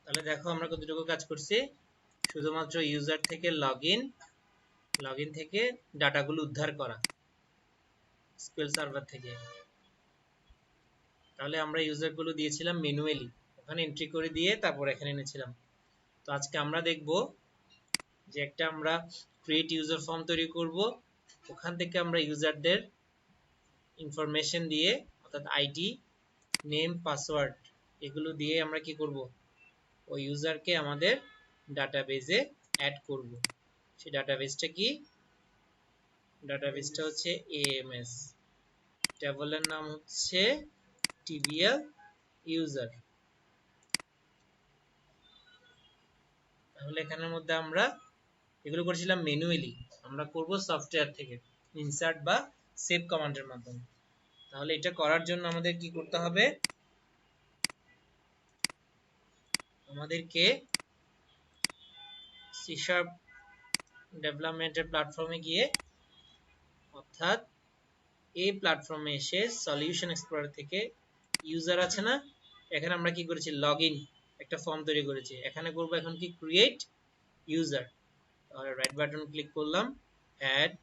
তাহলে দেখো আমরা কতটুকু কাজ করছি, শুধুমাত্র ইউজার থেকে লগইন থেকে ডাটাগুলো উদ্ধার করা এসকিউএল সার্ভার থেকে। তাহলে আমরা ইউজারগুলো দিয়েছিলাম ম্যানুয়ালি, ওখানে এন্ট্রি করে দিয়ে তারপর এখানে এনেছিলাম। তো আজকে আমরা দেখব যে একটা আমরা ক্রিয়েট ইউজার ফর্ম তৈরি করব, ওখান থেকে আমরা ইউজারদের ইনফরমেশন দিয়ে অর্থাৎ আইডি, নেম, পাসওয়ার্ড এগুলো দিয়ে আমরা কি করব, ওই ইউজারকে আমাদের ডাটাবেজে অ্যাড করব। সেই ডাটাবেজটা কি, ডাটাবেজটা হচ্ছে এএমএস, টেবলের নাম হচ্ছে টিবিএল ইউজার। তাহলে এখানের মধ্যে আমরা এগুলো করেছিলাম ম্যানুয়ালি, আমরা করব সফটওয়্যার থেকে ইনসার্ট বা সেভ কমান্ডের মাধ্যমে। তাহলে এটা করার জন্য আমাদের কি করতে হবে, আমাদেরকে সি শার্প ডেভেলপমেন্টের প্ল্যাটফর্মে গিয়ে অর্থাৎ এই প্ল্যাটফর্মে এসে সলিউশন এক্সপ্লোরার থেকে ইউজার আছে না, এখানে আমরা কি করেছি লগইন একটা ফর্ম তৈরি করেছি, এখানে করব এখন কি ক্রিয়েট ইউজার। তাহলে রাইট বাটন ক্লিক করলাম, add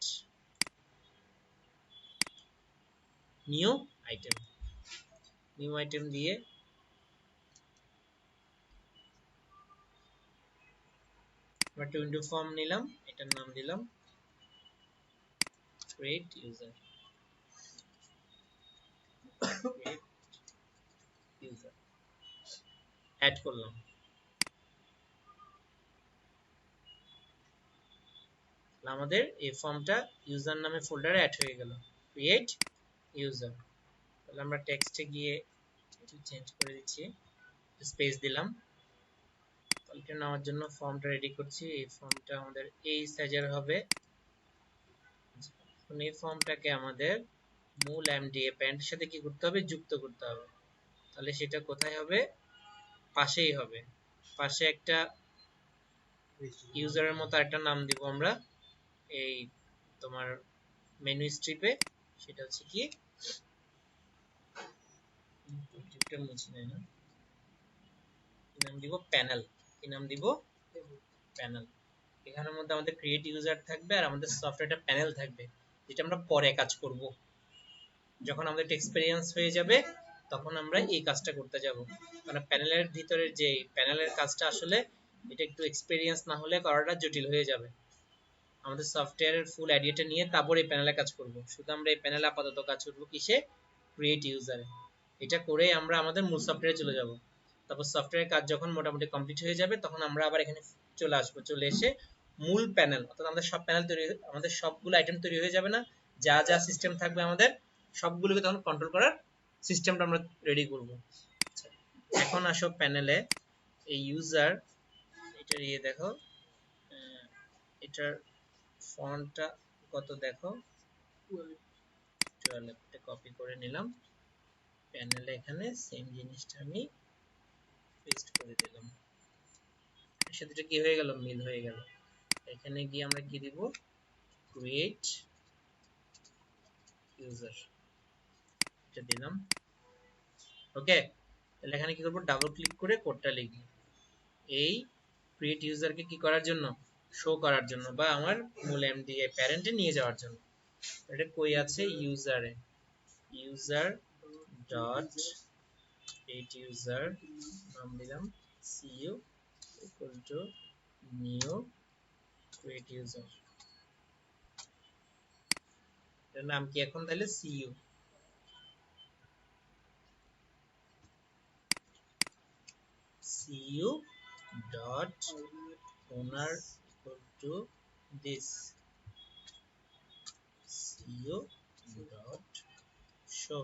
new item, new item দিয়ে আমরা একটা উইন্ডো ফর্ম নিলাম, এটার নাম দিলাম ক্রিয়েট ইউজার। অ্যাড করলাম। আমাদের এই ফর্মটা ইউজার নামে ফোল্ডারে অ্যাড হয়ে গেল, ক্রিয়েট ইউজার। তাহলে আমরা টেক্সটে গিয়ে একটু চেঞ্জ করে দিচ্ছি, স্পেস দিলাম। এটা নেওয়ার জন্য ফর্মটা রেডি করছি, এই ফর্মটা আমাদের এই সাইজের হবে। এই ফর্মটাকে আমাদের মূল এমডিএ প্যান্টের সাথে কি করতে হবে, যুক্ত করতে হবে। তাহলে সেটা কোথায় হবে, পাশেই হবে, পাশে একটা ইউজারের মতো একটা নাম দিব আমরা এই তোমার মেনু স্ট্রিপে, সেটা হচ্ছে কি মুছে নেয় না, কি নাম দিব, প্যানেল। কি নাম দিব, প্যানেল। এখানের মধ্যে আমাদের ক্রিয়েট ইউজার থাকবে আর আমাদের সফটওয়্যারটা প্যানেল থাকবে, যেটা আমরা পরে কাজ করব। যখন আমাদের এক্সপেরিয়েন্স হয়ে যাবে তখন আমরা এই কাজটা করতে যাব, কারণ প্যানেলের ভিতরে যে প্যানেলের কাজটা আসলে এটা একটু এক্সপেরিয়েন্স না হলে করাটা জটিল হয়ে যাবে। আমাদের সফটওয়্যারের ফুল আইডিয়াটা নিয়ে তারপর এই প্যানেলে কাজ করব। শুধু আমরা এই প্যানেলে আপাতত কাজ করব কিসে, ক্রিয়েট ইউজারে। এটা করে আমরা আমাদের মূল সফটওয়্যারে চলে যাব। তারপর সফটওয়্যারের কাজ যখন মোটামুটি কমপ্লিট হয়ে যাবে তখন আমরা আবার এখানে চলে আসবো, চলে এসে মূল প্যানেল অর্থাৎ আমাদের সব প্যানেল তৈরি, আমাদের সবগুলো আইটেম তৈরি হয়ে যাবে না, যা যা সিস্টেম থাকবে আমাদের সবগুলোকে তখন কন্ট্রোল করার সিস্টেমটা আমরা রেডি করব। এখন আসো প্যানেলে, এই ইউজার এটা ইয়ে দেখো, এটার ফন্টটা কত দেখো, 12 এটা কপি করে নিলাম, প্যানেলে এখানে সেম জিনিসটা আমি পেস্ট করে দিলাম। এর সাথে কি হয়ে গেল, মিল হয়ে গেল। এখানে গিয়ে আমরা কি দিব, ক্রিয়েট ইউজার, এটা দিলাম। ওকে, তাহলে এখানে কি করব, ডাবল ক্লিক করে কোডটা লিখব এই ক্রিয়েট ইউজারকে কি করার জন্য, শো করার জন্য বা আমার মূল এমডিএ প্যারেন্টে নিয়ে যাওয়ার জন্য। এটা কই আছে, ইউজারে, ইউজার ডট ক্রিয়েট ইউজার নাম দিলাম CU equal to new create user. এর নাম কি এখন তাহলে CU, CU dot owner equal to this CU dot show.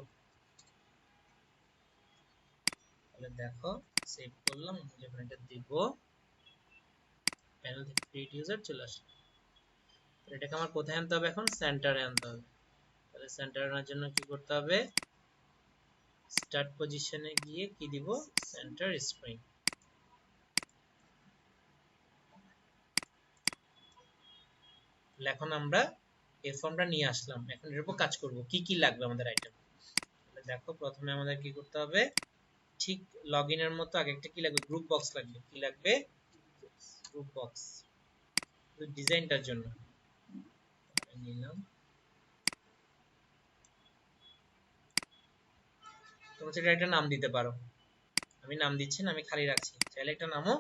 তাহলে দেখো সেভ করলাম, যখন এটা দিব প্যানেল থেকে ক্রিয়েট ইউজার চলে আসে। এটাকে আমার কোথায় আনতে হবে, এখন সেন্টারে আনতে হবে। তাহলে সেন্টারে আনার জন্য কি করতে হবে, স্টার্ট পজিশনে গিয়ে কি দিব, সেন্টার স্প্রিং। এখন আমরা এই ফর্মটা নিয়ে আসলাম, এখন এর উপর কাজ করব, কি কি লাগবে আমাদের আইটেম। তাহলে দেখো প্রথমে আমাদের কি করতে হবে, ঠিক লগইনের মতো আগে একটা কি লাগবে, গ্রুপ বক্স লাগবে। কি লাগবে? গ্রুপ বক্স, ডিজাইনটার জন্য নিলাম। তোমরা সেটা একটা নাম দিতে পারো, আমি নাম দিচ্ছি না, আমি খালি রাখছি। চাইলে একটা নামও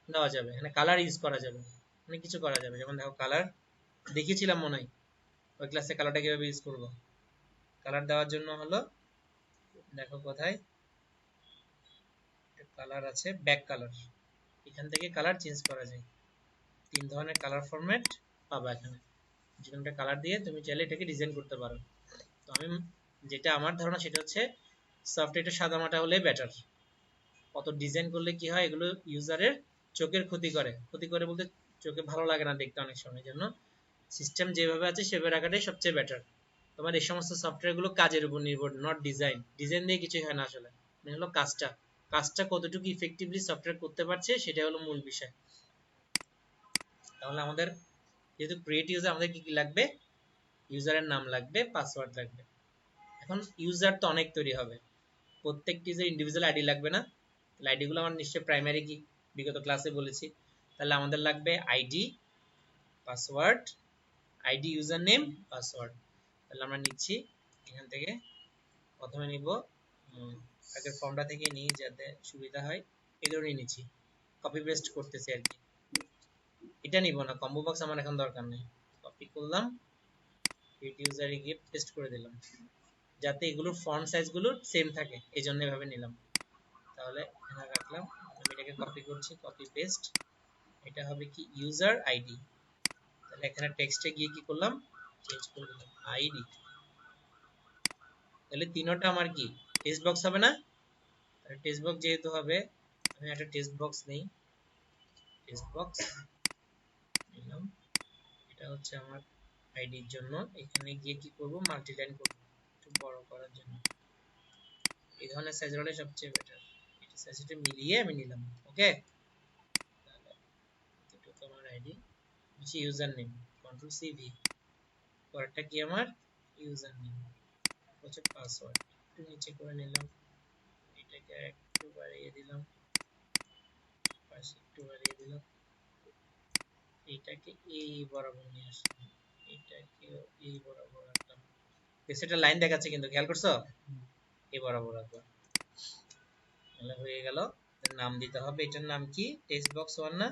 দেওয়া যাবে। এখানে কালার ইউজ করা যাবে, অনেক কিছু করা যাবে। যেমন দেখো কালার দেখিয়েছিলাম মনে হয় ওই ক্লাসে, কালারটা কিভাবে ইউজ করব। কালার দেওয়ার জন্য হলো, দেখো কোথায় কালার আছে, ব্যাক কালার, এখান থেকে কালার চেঞ্জ করা যায়। 3 ধরনের কালার ফরম্যাট পাবা এখানে, যে কোনটা কালার দিয়ে তুমি চাইলে এটাকে ডিজাইন করতে পারো। তো আমি যেটা আমার ধারণা সেটা হচ্ছে সফটওয়্যারটা সাদামাটা হলে বেটার। অত ডিজাইন করলে কি হয়, এগুলো ইউজারের চোখের ক্ষতি করে। ক্ষতি করে বলতে চোখে ভালো লাগে না দেখতে অনেক সময়, জন্য সিস্টেম যেভাবে আছে সেভাবে রাখাটাই সবচেয়ে বেটার। তোমার এই সমস্ত সফটওয়্যারগুলো কাজের উপর নির্ভর, নট ডিজাইন। ডিজাইন দিয়ে কিছুই হয় না আসলে, মানে হলো কাজটা, কাজটা কতটুকু ইফেক্টিভলি সফটওয়্যার করতে পারছে সেটা হলো মূল বিষয়। তাহলে আমাদের যেহেতু ক্রিয়েট ইউজার, আমাদের কি কি লাগবে? ইউজারের নাম লাগবে, পাসওয়ার্ড লাগবে। এখন ইউজার তো অনেক তৈরি হবে, প্রত্যেকটি ইউজার ইন্ডিভিজুয়াল আইডি লাগবে না? তাহলে আইডি গুলো আমার নিশ্চয়ই প্রাইমারি কি, বিগত ক্লাসে বলেছি। তাহলে আমাদের লাগবে ID, password, ID, user name, password. তাহলে আমরা নিচ্ছি এখান থেকে, প্রথমে নিব আগের ফর্মটা থেকে নিই যাতে সুবিধা হয়, এই ধরনের নিচ্ছি, কপি পেস্ট করতেছি আর কি। এটা নিব না, কম্বো বক্স আমার এখন দরকার নেই। কপি করলাম, ক্রিয়েট ইউজারে গিয়ে পেস্ট করে দিলাম, যাতে এগুলোর ফন্ট সাইজ গুলো সেম থাকে, এই জন্য এভাবে নিলাম। তাহলে এখানে রাখলাম, আমি এটাকে কপি করছি, কপি পেস্ট। এটা হবে কি, ইউজার আইডি। তাহলে এখানে টেক্সটে গিয়ে কি করলাম, চেঞ্জ করে দিলাম আইডি। তাহলে তিনটা আমার কি টেক্সট বক্স হবে না? তাহলে টেক্সট বক্স যেহেতু হবে, আমি একটা টেক্সট বক্স নেই, টেক্সট বক্স নিলাম। এটা হচ্ছে আমার আইডির জন্য। এখানে গিয়ে কি করব, মাল্টিলাইন করব একটু বড় করার জন্য। এই ধরনের সাইজ হলে সবচেয়ে বেটার। এটা সাইজটা মিলিয়ে আমি নিলাম। ওকে, তাহলে এটুকু আমার আইডি, হচ্ছে user name, control C V. পরেরটা কি আমার, ইউজার নেম, হচ্ছে পাসওয়ার্ড। একটু নিচে করে নিলাম, এটাকে একটু বাড়িয়ে দিলাম, পাশে একটু বাড়িয়ে দিলাম, এটাকে এই বরাবর নিয়ে আসলাম, এটাকে এই বরাবর রাখলাম। সেটা লাইন দেখাচ্ছে কিন্তু, খেয়াল করছো? এই বরাবর রাখলাম, তাহলে হয়ে গেল। নাম দিতে হবে, এটার নাম কি, টেক্সট বক্স 1 না?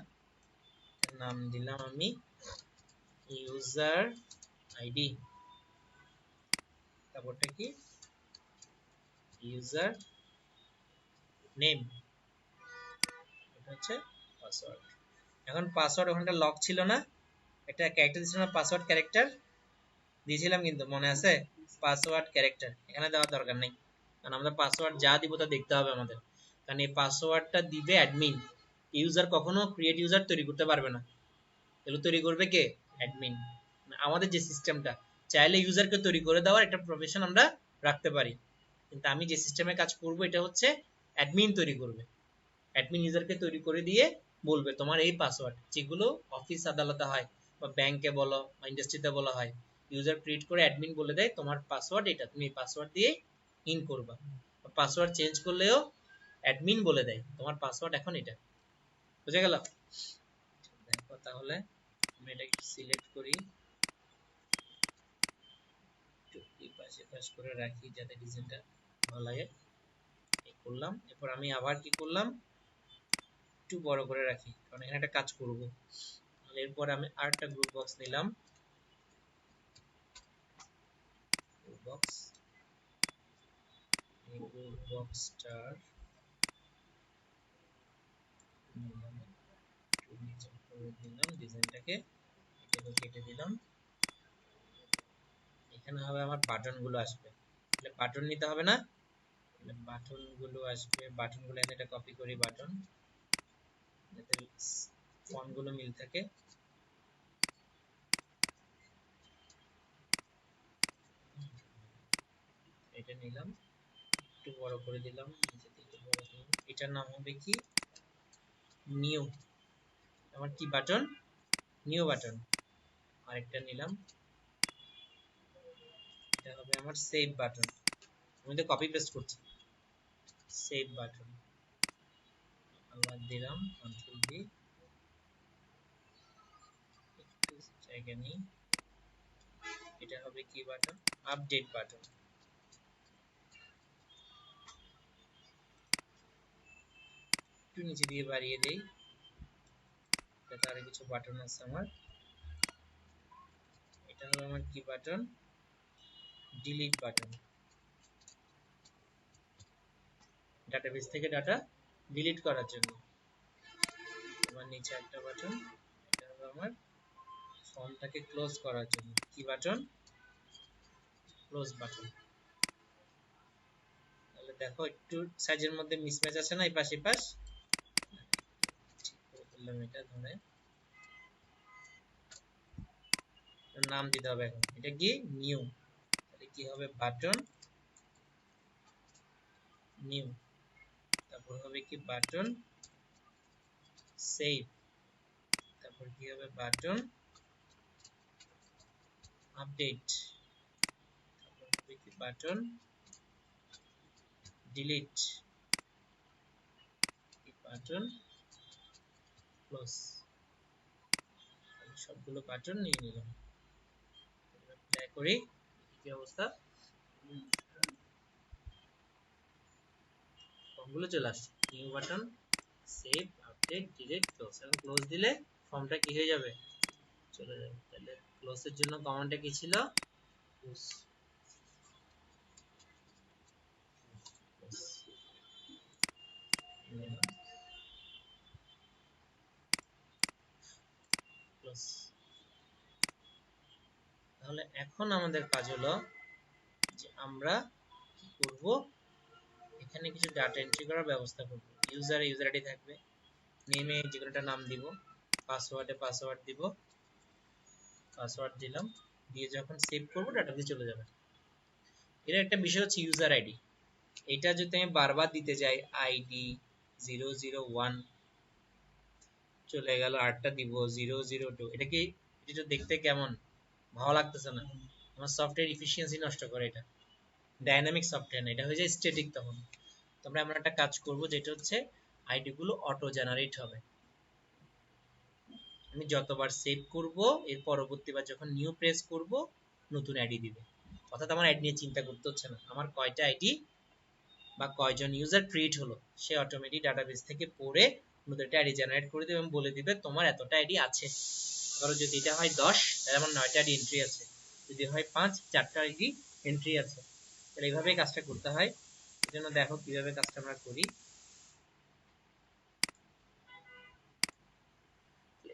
এটার নাম দিলাম আমি ইউজার আইডি। তারপরটা কি, ইউজার নেম, এটা হচ্ছে পাসওয়ার্ড। এখন পাসওয়ার্ড ওখানটা লক ছিল না, একটা ক্যারেক্টার দিয়েছিলাম না, পাসওয়ার্ড ক্যারেক্টার দিয়েছিলাম কিন্তু, মনে আছে? পাসওয়ার্ড ক্যারেক্টার এখানে দেওয়ার দরকার নেই, কারণ আমাদের পাসওয়ার্ড যা দিব তা দেখতে হবে আমাদের। কারণ এই পাসওয়ার্ডটা দিবে অ্যাডমিন, ইউজার কখনো ক্রিয়েট ইউজার তৈরি করতে পারবে না। এগুলো তৈরি করবে কে, অ্যাডমিন। আমাদের যে সিস্টেমটা, চাইলে ইউজারকে তৈরি করে দেওয়ার একটা প্রফেশন আমরা রাখতে পারি, কিন্তু আমি যে সিস্টেমে কাজ করব এটা হচ্ছে অ্যাডমিন তৈরি করবে। অ্যাডমিন ইউজারকে তৈরি করে দিয়ে বলবে তোমার এই পাসওয়ার্ড, যেগুলো অফিস আদালতে হয় বা ব্যাংকে বলো বা ইন্ডাস্ট্রিতে বলা হয়, ইউজার ক্রিয়েট করে অ্যাডমিন বলে দেয় তোমার পাসওয়ার্ড এটা, তুমি এই পাসওয়ার্ড দিয়ে ইন করবা। পাসওয়ার্ড চেঞ্জ করলেও অ্যাডমিন বলে দেয় তোমার পাসওয়ার্ড এখন এটা। বুঝে গেল? দেখো তাহলে আমি এটা একটু সিলেক্ট করি, একটু এই পাশে পাশ করে রাখি যাতে ডিজাইনটা ভালো লাগে। এই করলাম, এরপর আমি আবার কি করলাম, একটু বড় করে রাখি, কারণ এখানে একটা কাজ করব। এরপর আমি আরেকটা গ্রুপ বক্স নিলাম, গ্রুপ বক্স, এই গ্রুপ বক্সটার নিলাম, একটু নিচে করে দিলাম ডিজাইনটাকে, এটাকে কেটে দিলাম। এখানে হবে আমার বাটন গুলো আসবে, তাহলে বাটন নিতে হবে না? বাটন গুলো আসবে, বাটন গুলো এনে এটা কপি করি, বাটন যাতে ফন্ট গুলো মিল থাকে। এটা নিলাম, একটু বড় করে দিলাম, নিচে থেকে বড় করলাম। এটার নাম হবে কি, নিউ। আমার কি বাটন, নিউ বাটন। আরেকটা নিলাম, এটা হবে আমার সেভ বাটন। আমি তো কপি পেস্ট করছি, সেভ বাটন আবার দিলাম কন্ট্রোল ভি, একটু জায়গা নেই, এটা হবে কি বাটন, আপডেট বাটন। একটু নিচে দিয়ে বাড়িয়ে দেই, এটা আরো কিছু বাটন আছে আমার। এটা হবে আমার কি বাটন, ডিলিট বাটন, ডাটাবেস থেকে ডাটা ডিলিট করার জন্য। আবার নিচে একটা বাটন, এটা হবে আমার ফর্মটাকে ক্লোজ করার জন্য, কি বাটন, ক্লোজ বাটন। তাহলে দেখো একটু সাইজের মধ্যে মিসম্যাচ আছে না, এই পাশে পাশ, ঠিক করে ফেললাম। এটা ধরে নাম দিতে হবে এখন, এটা কি নিউ, তাহলে কি হবে বাটন নিউ, তারপর হবে কি বাটন সেভ, তারপর কি হবে বাটন আপডেট, তারপর হবে কি বাটন ডিলিট, বাটন ক্লোজ। সবগুলো বাটন নিয়ে নিলাম, প্লে করি কি অবস্থা, ফর্মগুলো চলে আসছে। New button, save, update, delete, close. এখন ক্লোজ দিলে ফর্মটা কি হয়ে যাবে, চলে যাবে। তাহলে ক্লোজের জন্য কমান্ডটা কি ছিল, ক্লোজ, ক্লোজ। তাহলে এখন আমাদের কাজ হলো যে আমরা কি করব, এখানে কিছু ডাটা এন্ট্রি করার ব্যবস্থা করব। ইউজারে ইউজার আইডি থাকবে, নেমে যে কোনোটা নাম দিব, পাসওয়ার্ডে পাসওয়ার্ড দিব, পাসওয়ার্ড দিলাম, দিয়ে যখন সেভ করব ডাটাবেসে চলে যাবে। এর একটা বিষয় হচ্ছে ইউজার আইডি, এটা যদি আমি বারবার দিতে যাই, আইডি 001 চলে গেল, আরটা দিব 002, এটা কি, এটা দেখতে কেমন, ভালো লাগতেছে না, আমার সফটওয়্যার এফিসিয়েন্সি নষ্ট করে। এটা ডাইনামিক সফটওয়্যার না, এটা হয়ে যায় স্ট্যাটিক। তখন তোমরা আমরা একটা কাজ করব, যেটা হচ্ছে আইডি গুলো অটো জেনারেট হবে। আমি যতবার সেভ করব, এর পরবর্তীবার যখন নিউ প্রেস করব, নতুন আইডি দিবে। অর্থাৎ আমার আইডি নিয়ে চিন্তা করতে হচ্ছে না, আমার কয়টা আইডি বা কয়জন ইউজার ক্রিয়েট হলো, সে অটোমেটিক ডাটাবেস থেকে পড়ে নতুন একটা আইডি জেনারেট করে দেবে এবং বলে দিবে তোমার এতটা আইডি আছে। ধরো যদি এটা হয় 10, তাহলে আমার 9টা আইডি এন্ট্রি আছে, যদি হয় 5, 4টা আইডি এন্ট্রি আছে। তাহলে এইভাবেই কাজটা করতে হয়। এর জন্য দেখো কিভাবে কাজটা আমরা করি।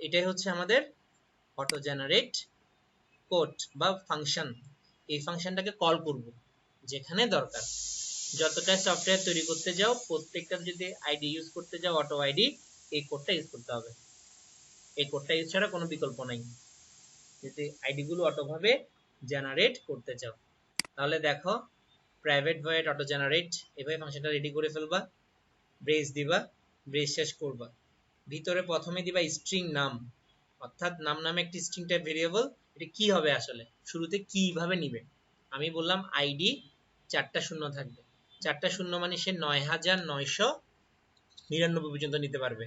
এটাই হচ্ছে আমাদের অটো জেনারেট কোড বা ফাংশন। এই ফাংশনটাকে কল করব যেখানে দরকার। যতটা সফটওয়্যার তৈরি করতে যাও, প্রত্যেকটা যদি আইডি ইউজ করতে যাও, অটো আইডি, এই কোডটা ইউজ করতে হবে। এই কোডটা ইউজ ছাড়া কোনো বিকল্প নাই যদি আইডি গুলো অটো ভাবে জেনারেট করতে চাও। তাহলে দেখো, প্রাইভেট ভয়েড অটো জেনারেট, এভাবে ফাংশনটা রেডি করে ফেলবা, ব্রেস দিবা, ব্রেস শেষ করবা। ভিতরে প্রথমে দিবা স্ট্রিং নাম, অর্থাৎ নাম নামে একটি স্ট্রিং টাইপ ভেরিয়েবল। এটা কি হবে আসলে, শুরুতে কিভাবে নিবে, আমি বললাম আইডি 4টা শূন্য থাকবে। 4টা শূন্য মানে সে 9999 পর্যন্ত নিতে পারবে,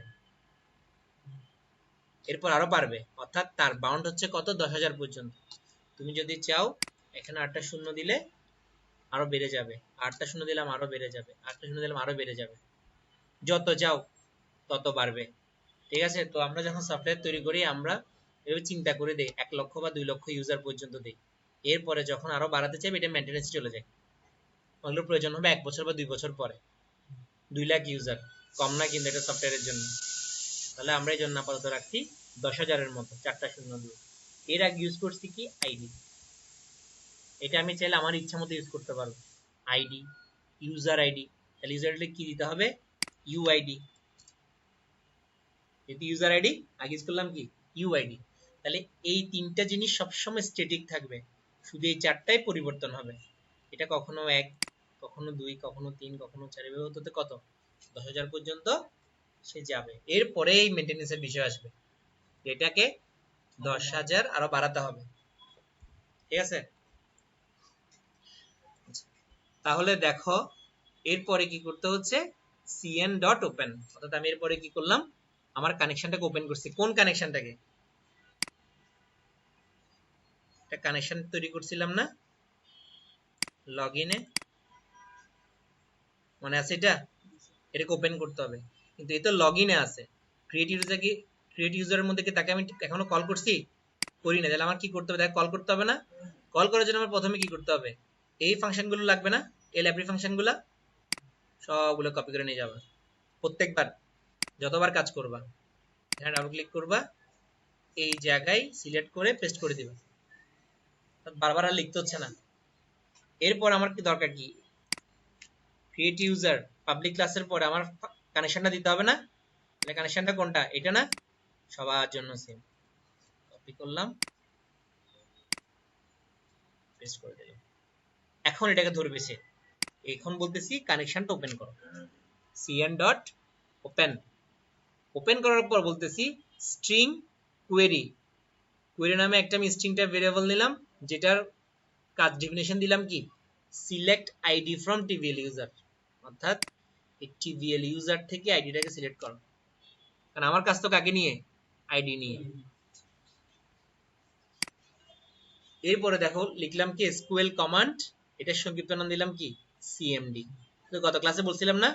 এরপর আরো পারবে, অর্থাৎ তার বাউন্ড হচ্ছে কত, 10,000 পর্যন্ত। তুমি যদি চাও এখানে 8টা শূন্য দিলে আরো বেড়ে যাবে, 8টা শূন্য দিলাম আরো বেড়ে যাবে, 8টা শূন্য দিলাম আরো বেড়ে যাবে, যত যাও তত বাড়বে। ঠিক আছে, তো আমরা যখন সফটওয়্যার তৈরি করি, আমরা এভাবে চিন্তা করে দেই 1 লক্ষ বা 2 লক্ষ ইউজার পর্যন্ত দেই। এরপরে যখন আরো বাড়াতে চাইবে, এটা মেইনটেনেন্স চলে যায়, ওগুলোর প্রয়োজন হবে 1 বছর বা 2 বছর পরে। 2 লাখ ইউজার কম না কিন্তু এটা সফটওয়্যারের জন্য। তাহলে আমরা এই জন্য আপাতত রাখছি 10,000-এর মতো, 4টা শূন্য দিয়ে। এর আগে ইউজ করছি কি, আইডি। এটা আমি চাইলে আমার ইচ্ছা মতো ইউজ করতে পারবো, আইডি, ইউজার আইডি। তাহলে ইউজার আইডি কি দিতে হবে, ইউআইডি। যেহেতু ইউজার আইডি আগে ইউজ করলাম কি, ইউআইডি। তাহলে এই 3টা জিনিস সবসময় স্ট্যাটিক থাকবে, শুধু এই 4টাই পরিবর্তন হবে। এটা কখনো 1, কখনো 2, কখনো 3, কখনো 4, এভাবে হতে হতে কত, 10,000 পর্যন্ত সে যাবে। এরপরে এই মেইনটেনেন্সের বিষয় আসবে, এটাকে 10,000 আরো বাড়াতে হবে। ঠিক আছে, তাহলে দেখো এরপরে কি করতে হচ্ছে cn ডট ওপেন, অর্থাৎ আমি এরপরে কি করলাম আমার কানেকশনটাকে ওপেন করছি। কোন কানেকশনটাকে? একটা কানেকশন তৈরি করছিলাম না লগইনে, মনে আছে এটা? এটাকে ওপেন করতে হবে, কিন্তু এই তো লগইনে আছে। ক্রিয়েট ইউজারের মধ্যে কি তাকে আমি এখনো কল করছি? করি না। তাহলে আমার কি করতে হবে? তাকে কল করতে হবে না? কল করার জন্য আমার প্রথমে কি করতে হবে? এই ফাংশনগুলো লাগবে না, এই লাইব্রেরি ফাংশনগুলো সবগুলো কপি করে নিয়ে যাবে। প্রত্যেকবার যতবার কাজ করবা এখানে ডাবল ক্লিক করবা, এই জায়গায় সিলেক্ট করে পেস্ট করে দিবা, বারবার আর লিখতে হচ্ছে না। এরপর আমার কি দরকার? কি ক্রিয়েট ইউজার পাবলিক ক্লাসের পরে আমার কানেকশনটা দিতে হবে না? তাহলে কানেকশনটা কোনটা? এটা না? সবার জন্য সেম। কপি করলাম, পেস্ট করে দিলাম। এখন এটাকে ধরবে সে। এখন বলতেছি কানেকশনটা ওপেন করো, cn ডট ওপেন। ওপেন করার পর বলতেছি স্ট্রিং কোয়েরি। কোয়েরি নামে একটা আমি স্ট্রিং টাইপ ভেরিয়েবল নিলাম, যেটার কাজ ডেফিনেশন দিলাম কি সিলেক্ট আইডি ফ্রম টিভিএল ইউজার, অর্থাৎ এই টিভিএল ইউজার থেকে আইডিটাকে সিলেক্ট করো। কারণ আমার কাজ তো কাকে নিয়ে? আইডি নিয়ে। এরপরে দেখো লিখলাম কি এসকিউএল কমান্ড, এটার সংক্ষিপ্ত নাম দিলাম কি সিএমডি। তো গত ক্লাসে বলছিলাম না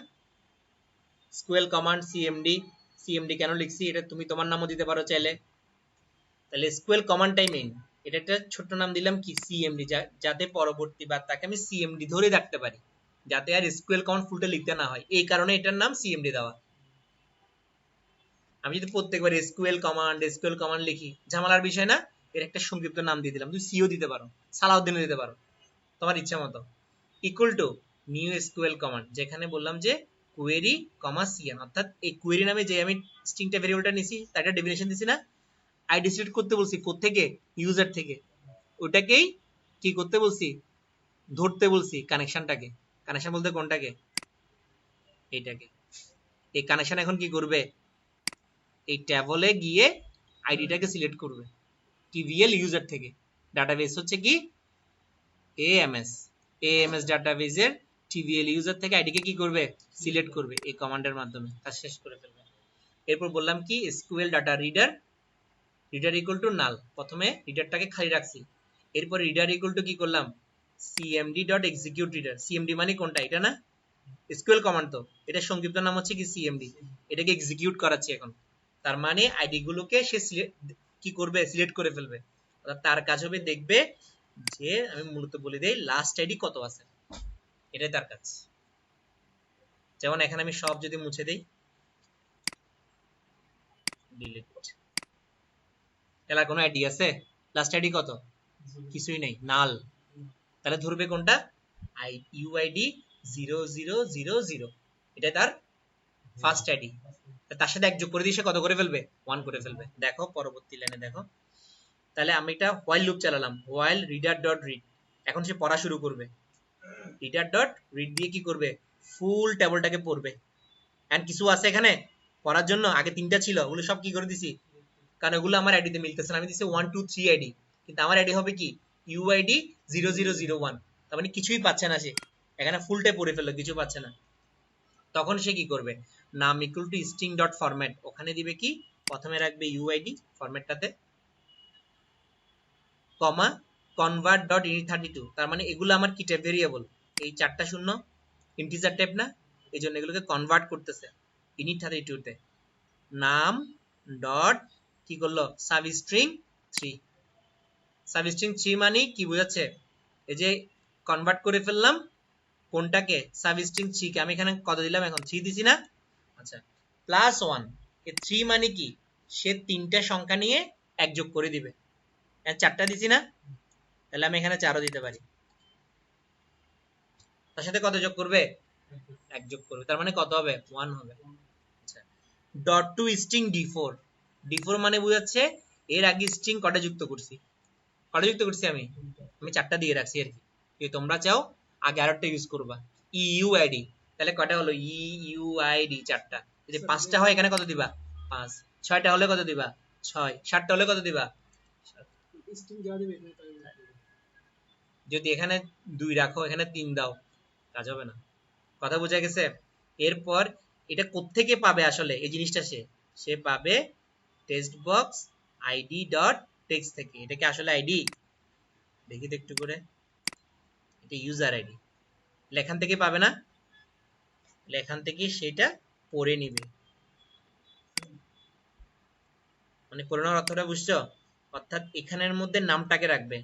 এসকিউএল কমান্ড সিএমডি। সিএমডি কেন লিখছি এটা তুমি তোমার নামও দিতে পারো চাইলে। তাহলে এসকিউএল কমান্ডটাই মেইন। এটা একটা ছোট্ট নাম দিলাম কি সিএমডি, যাতে পরবর্তী বার তাকে আমি সিএমডি ধরে রাখতে পারি, যাতে আর এসকিউএল কমান্ড ফুলটা লিখতে না হয়, এই কারণে এটার নাম সিএমডি দেওয়া। আমি যদি প্রত্যেকবার এসকিউএল কমান্ড লিখি ঝামেলার বিষয় না, এর একটা সংক্ষিপ্ত নাম দিয়ে দিলাম। তুমি সিও দিতে পারো, সালাউদ্দিনও দিতে পারো, তোমার ইচ্ছা মতো। Equal to new SQL command, যেখানে বললাম যে কোয়েরি কমা সিএন, অর্থাৎ এই কোয়েরি নামে যে আমি স্ট্রিংটা ভেরিয়েবলটা নিছি তার একটা ডেফিনেশন দিছি না, আইডি সিলেক্ট করতে বলছি কোত্থেকে? ইউজার থেকে। ওটাকেই কি করতে বলছি? ধরতে বলছি কানেকশনটাকে। কানেকশন বলতে কোনটাকে? এইটাকে। এই কানেকশন এখন কি করবে? এই ট্যাবলে গিয়ে আইডিটাকে সিলেক্ট করবে টিভিএল ইউজার থেকে। ডাটাবেস হচ্ছে কি এএমএস। এএমএস ডাটাবেসের টিভিএল ইউজার থেকে আইডিকে কি করবে? সিলেক্ট করবে এই কমান্ডের মাধ্যমে, কাজ শেষ করে ফেলবে। এরপর বললাম কি SQL data reader, reader equal to নাল, প্রথমে রিডারটাকে খালি রাখছি। এরপর রিডার ইকুয়াল টু কি করলাম CMD dot execute reader. CMD মানে কোনটা? এটা না? এসকিউএল কমান্ড তো, এটা সংক্ষিপ্ত নাম হচ্ছে কি সিএমডি। এটাকে এক্সিকিউট করাচ্ছি এখন, তার মানে আইডি গুলোকে সে কি করবে? সিলেক্ট করে ফেলবে। অর্থাৎ তার কাজ হবে দেখবে যে আমি মূলত বলে দেই লাস্ট আইডি কত আছে, এটাই তার কাজ। যেমন এখানে আমি সব যদি মুছে দেই, ডিলিট, এলার কোনো আইডি আছে? লাস্ট আইডি কত? কিছুই নাই, নাল। তাহলে ধরবে কোনটা? ইউআইডি 0000, এটা তার ফার্স্ট আইডি। তার সাথে এক যোগ করে দিয়ে সে কত করে ফেলবে? 1 করে ফেলবে। দেখো পরবর্তী লাইনে দেখো, তাহলে আমি এটা হোয়াইল লুপ চালালাম, হোয়াইল রিডার ডট রিড। এখন সে পড়া শুরু করবে, রিডার ডট রিড দিয়ে কি করবে? ফুল টেবলটাকে পড়বে। এন্ড কিছু আছে এখানে পড়ার জন্য, আগে 3টা ছিল, ওগুলো সব কি করে দিছি? কারণ ওগুলো আমার আইডিতে মিলতেছে না, আমি দিছি 1 2 3 আইডি, কিন্তু আমার আইডি হবে কি ইউআইডি 0001। তার মানে কিছুই পাচ্ছে না সে, এখানে ফুলটাই পড়ে ফেললো, কিছু পাচ্ছে না। তখন সে কি করবে? নাম equal to string dot format, ওখানে দিবে কি প্রথমে রাখবে ইউআইডি ফরম্যাটটাতে, কমা কনভার্ট ডট ইনিট 32। তার মানে এগুলো আমার কি টাইপ ভেরিয়েবল? এই 4টা শূন্য ইন্টিজার টাইপ না, এই জন্য এগুলোকে কনভার্ট করতেছে ইনিট 32 তে। নাম ডট কি করলো? সাবস্ট্রিং 3। সাবস্ট্রিং 3 মানে কি বোঝাচ্ছে? এই যে কনভার্ট করে ফেললাম কোনটাকে? সাবস্ট্রিং 3 কে। আমি এখানে কত দিলাম? এখন 3 দিছি না? আচ্ছা, প্লাস 1। এই 3 মানে কি? সে 3টা সংখ্যা নিয়ে এক যোগ করে দিবে। 4টা দিছি না? তাহলে আমি এখানে 4ও দিতে পারি। তার সাথে কত যোগ করবে? 1 যোগ করবে। তার মানে কত হবে? 1 হবে। আচ্ছা, dot to string d4। d4 মানে বোঝাচ্ছে এর আগে স্ট্রিং কটা যুক্ত করছি? কটা যুক্ত করছি আমি? 4টা দিয়ে রাখছি আর কি। তোমরা চাও আগে আরেকটা ইউজ করবা, ইউআইডি। তাহলে কটা হলো? ইউআইডি 4টা। যদি 5টা হয় এখানে কত দিবা? 5। 6টা হলে কত দিবা? 6। 7টা হলে কত দিবা? যদি এখানে 2 রাখো, এখানে 3 দাও, কাজ হবে না। কথা বোঝা গেছে? এরপর এটা কোত্থেকে পাবে আসলে এই জিনিসটা, সে পাবে text box ID dot text থেকে। এটা কি আসলে আইডি? দেখি তো একটু করে, এটা ইউজার আইডি। এখান থেকে পাবে না, এখান থেকে সেটা পড়ে নিবে। মানে পড়ে নেওয়ার অর্থটা বুঝছো? অর্থাৎ এখানের মধ্যে নামটাকে রাখবে।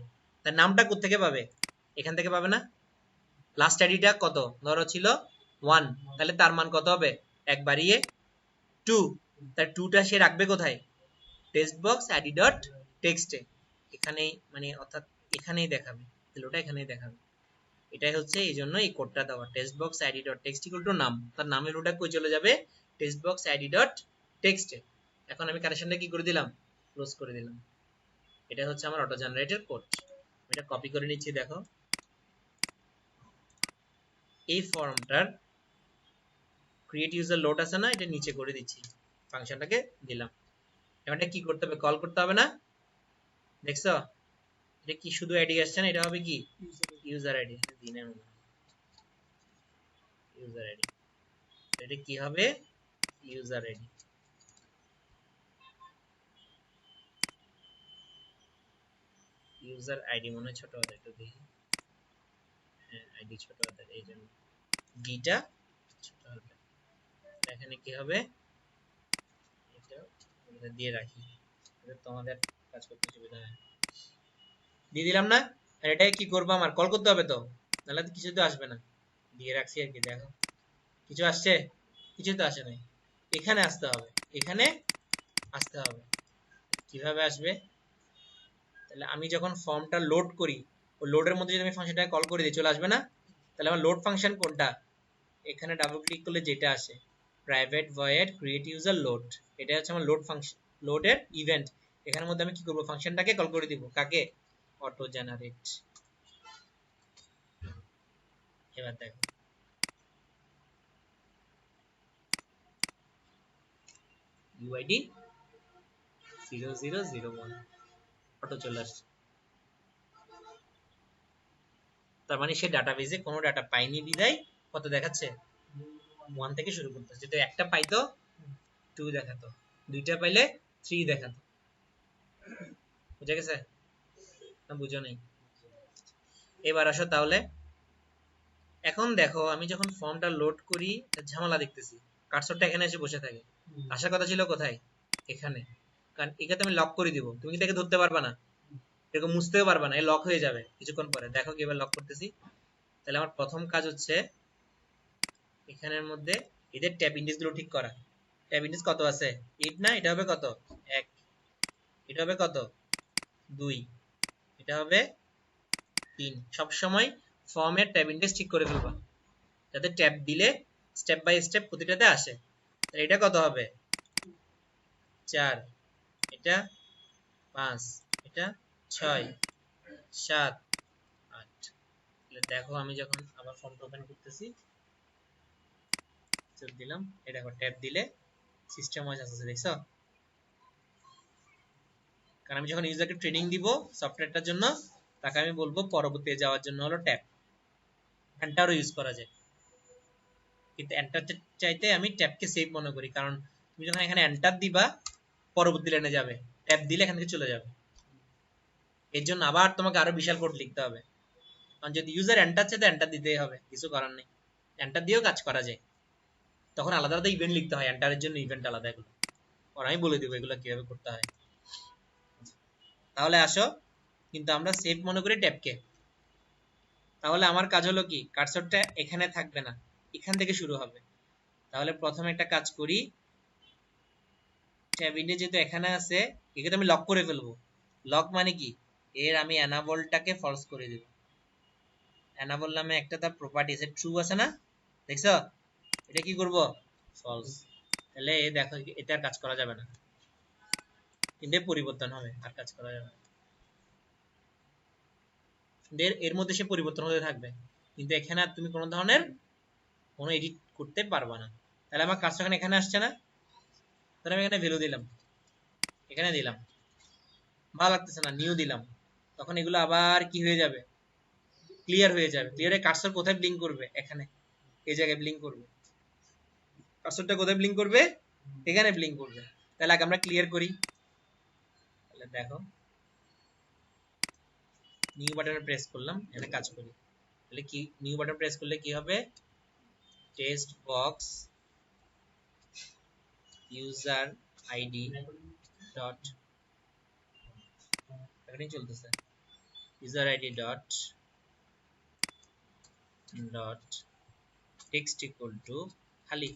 তার নামটা কোত্থেকে পাবে? এখান থেকে পাবে না? লাস্ট আইডিটা কত ধরো ছিল 1, তাহলে তার মান কত হবে? 1 বাড়িয়ে 2, তার 2টা সে রাখবে কোথায়? টেক্সট বক্স আইডি ডট টেক্সটে। এখানেই, মানে অর্থাৎ এখানেই দেখাবে, ওটা এখানেই দেখাবে। এটাই হচ্ছে এই জন্য এই কোডটা দেওয়া, text box ID dot text equal two নাম। তার নামের ওটা কই চলে যাবে? টেক্সট বক্স আইডি ডট টেক্সটে। এখন আমি কানেকশনটা কি করে দিলাম? ক্লোজ করে দিলাম। এটা হচ্ছে আমার অটো জেনারেটেড কোড। এটা কপি করে নিচ্ছি, দেখো এই ফর্মটার ক্রিয়েট ইউজার লোড আছে না, এটা নিচে করে দিচ্ছি, ফাংশনটাকে দিলাম। এটা কি করতে হবে? কল করতে হবে না? দেখছো এটা কি শুধু আইডি আসছে না, এটা হবে কি ইউজার আইডি। দিনের মনে ইউজার আইডি, এটা কি হবে? User ID. ইউজার আইডি মনে ছোট হাতের, একটু দেখি। হ্যাঁ আইডি ছোট হাতের, এই জন্য ডিটা ছোট হাতের। এখানে কি হবে? এটা দিয়ে রাখি, তোমাদের কাজ করতে সুবিধা হয়। দিয়ে দিলাম না? আর এটাই কি করবো? আমার কল করতে হবে তো, নাহলে তো কিছু তো আসবে না। দিয়ে রাখছি আর কি। দেখো কিছু আসছে? কিছু তো আসে নাই। এখানে আসতে হবে, এখানে আসতে হবে। কিভাবে আসবে? তাহলে আমি যখন ফর্মটা লোড করি, ওই লোডের মধ্যে যদি আমি ফাংশনটাকে কল করে দিই, চলে আসবে না? তাহলে আমার লোড ফাংশন কোনটা? এখানে ডাবল ক্লিক করলে যেটা আসে, private void create user load, এটা হচ্ছে আমার লোড ফাংশন, লোডের ইভেন্ট। এখানের মধ্যে আমি কি করব? ফাংশনটাকে কল করে দিব। কাকে? Auto generate. এবার দেখো ইউআইডি 0001 অটো চলে আসছে। তার মানে সে ডাটাবেজে কোনো ডাটা পাইনি বিদায় কত দেখাচ্ছে? 1 থেকে শুরু করতেছে। যেটা একটা পাইতো 2 দেখাতো, দুইটা পাইলে 3 দেখাতো। বুঝা গেছে না? বুঝো নাই? এবার আসো তাহলে। এখন দেখো আমি যখন ফর্মটা লোড করি, ঝামেলা দেখতেছি। কার্সরটা এখানে এসে বসে থাকে, আসার কথা ছিল কোথায়? এখানে। কারণ এটাতে আমি লক করে দিব, তুমি কি তাকে ধরতে পারবা না, এরকম মুছতেও পারবা না, এ লক হয়ে যাবে কিছুক্ষণ পরে। দেখো কি এবার লক করতেছি। তাহলে আমার প্রথম কাজ হচ্ছে এখানের মধ্যে এদের ট্যাব ইন্ডেক্স গুলো ঠিক করা। ট্যাব ইন্ডেক্স কত আছে? 8 না? এটা হবে কত? 1। এটা হবে কত? 2। এটা হবে 3। সবসময় ফর্মের ট্যাব ইন্ডেক্স ঠিক করে ফেলবা, যাতে ট্যাব দিলে স্টেপ বাই স্টেপ প্রতিটাতে আসে। তাহলে এটা কত হবে? 4, এটা 5, এটা 6, 7, 8। দেখো আমি যখন আবার ফর্মটা ওপেন করতেছি, চোখ দিলাম, এটা দেখো ট্যাব দিলে সিস্টেম ওয়াইজ আসছে, দেখছো? কারণ আমি যখন ইউজারকে ট্রেনিং দিব সফটওয়্যারটার জন্য, তাকে আমি বলবো পরবর্তীতে যাওয়ার জন্য হলো ট্যাব। এন্টারও ইউজ করা যায়, কিন্তু এন্টার চাইতে আমি ট্যাবকে সেভ মনে করি। কারণ তুমি যখন এখানে এন্টার দিবা, পরবর্তী লাইনে যাবে, ট্যাব দিলে এখান থেকে চলে যাবে। এর জন্য আবার তোমাকে আরো বিশাল কোড লিখতে হবে। কারণ যদি ইউজার এন্টার চাইতে এন্টার দিতেই হবে, কিছু করার নেই। এন্টার দিয়েও কাজ করা যায়, তখন আলাদা আলাদা ইভেন্ট লিখতে হয়, এন্টারের জন্য ইভেন্ট আলাদা। এগুলো আর আমি বলে দিব এগুলো কিভাবে করতে হয়। তাহলে আসো, কিন্তু আমরা সেভ মনে করি ট্যাবকে। তাহলে আমার কাজ হলো কি, কার্সরটা এখানে থাকবে না, এখান থেকে শুরু হবে। তাহলে প্রথমে একটা কাজ করি, ট্যাব ইন্ডেক্স যেহেতু এখানে আছে, একে তো আমি লক করে ফেলবো। লক মানে কি? এর আমি এনাবলটাকে ফলস করে দেব। এনাবল নামে একটা তার প্রপার্টি আছে, ট্রু আছে না? দেখছো? এটা কি করব? ফলস। তাহলে দেখো এটা আর কাজ করা যাবে না, কিন্তু পরিবর্তন হবে, আর কাজ করা যাবে না। এর মধ্যে সে পরিবর্তন হতে থাকবে, কিন্তু এখানে আর তুমি কোনো ধরনের কোনো এডিট করতে পারবা না। তাহলে আমার কাজটা এখানে আসছে না? তাহলে আমি এখানে ভ্যালু দিলাম, এখানে দিলাম, ভালো লাগতেছে না, নিউ দিলাম। তখন এগুলো আবার কি হয়ে যাবে? ক্লিয়ার হয়ে যাবে। ক্লিয়ারে কার্সর কোথায় ব্লিঙ্ক করবে? এখানে। এই জায়গায় ব্লিঙ্ক করবে, কার্সরটা কোথায় ব্লিঙ্ক করবে, এখানে ব্লিঙ্ক করবে। তাহলে আগে আমরা ক্লিয়ার করি। তাহলে দেখো নিউ বাটনে প্রেস করলাম, এখানে কাজ করি। তাহলে কি নিউ বাটন প্রেস করলে কি হবে, text box user ID dot, এখানে চলতেছে user ID dot dot text equal to খালি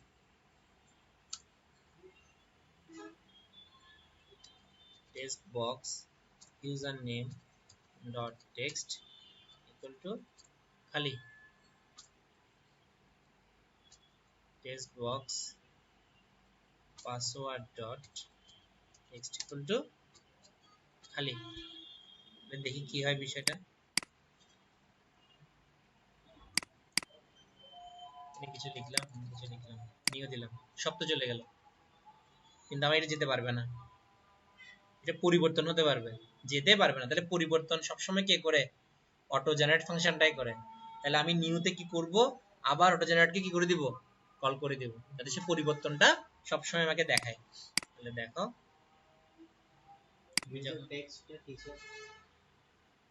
text box user name dot text equal to খালি text box password dot text equal to খালি। দেখি কি হয় বিষয়টা। কিছু লিখলাম নিয়ে দিলাম, সব তো চলে গেল, কিন্তু আমার এটা যেতে পারবে না, এটা পরিবর্তন হতে পারবে, যেতে পারবে না। তাহলে পরিবর্তন সবসময় কে করে, অটো জেনারেট ফাংশনটাই করে। তাহলে আমি নিউতে কি করব, আবার অটো জেনারেটকে কি করে দিব, কল করে দেব, যাতে সে পরিবর্তনটা সবসময় আমাকে দেখায়। তাহলে দেখো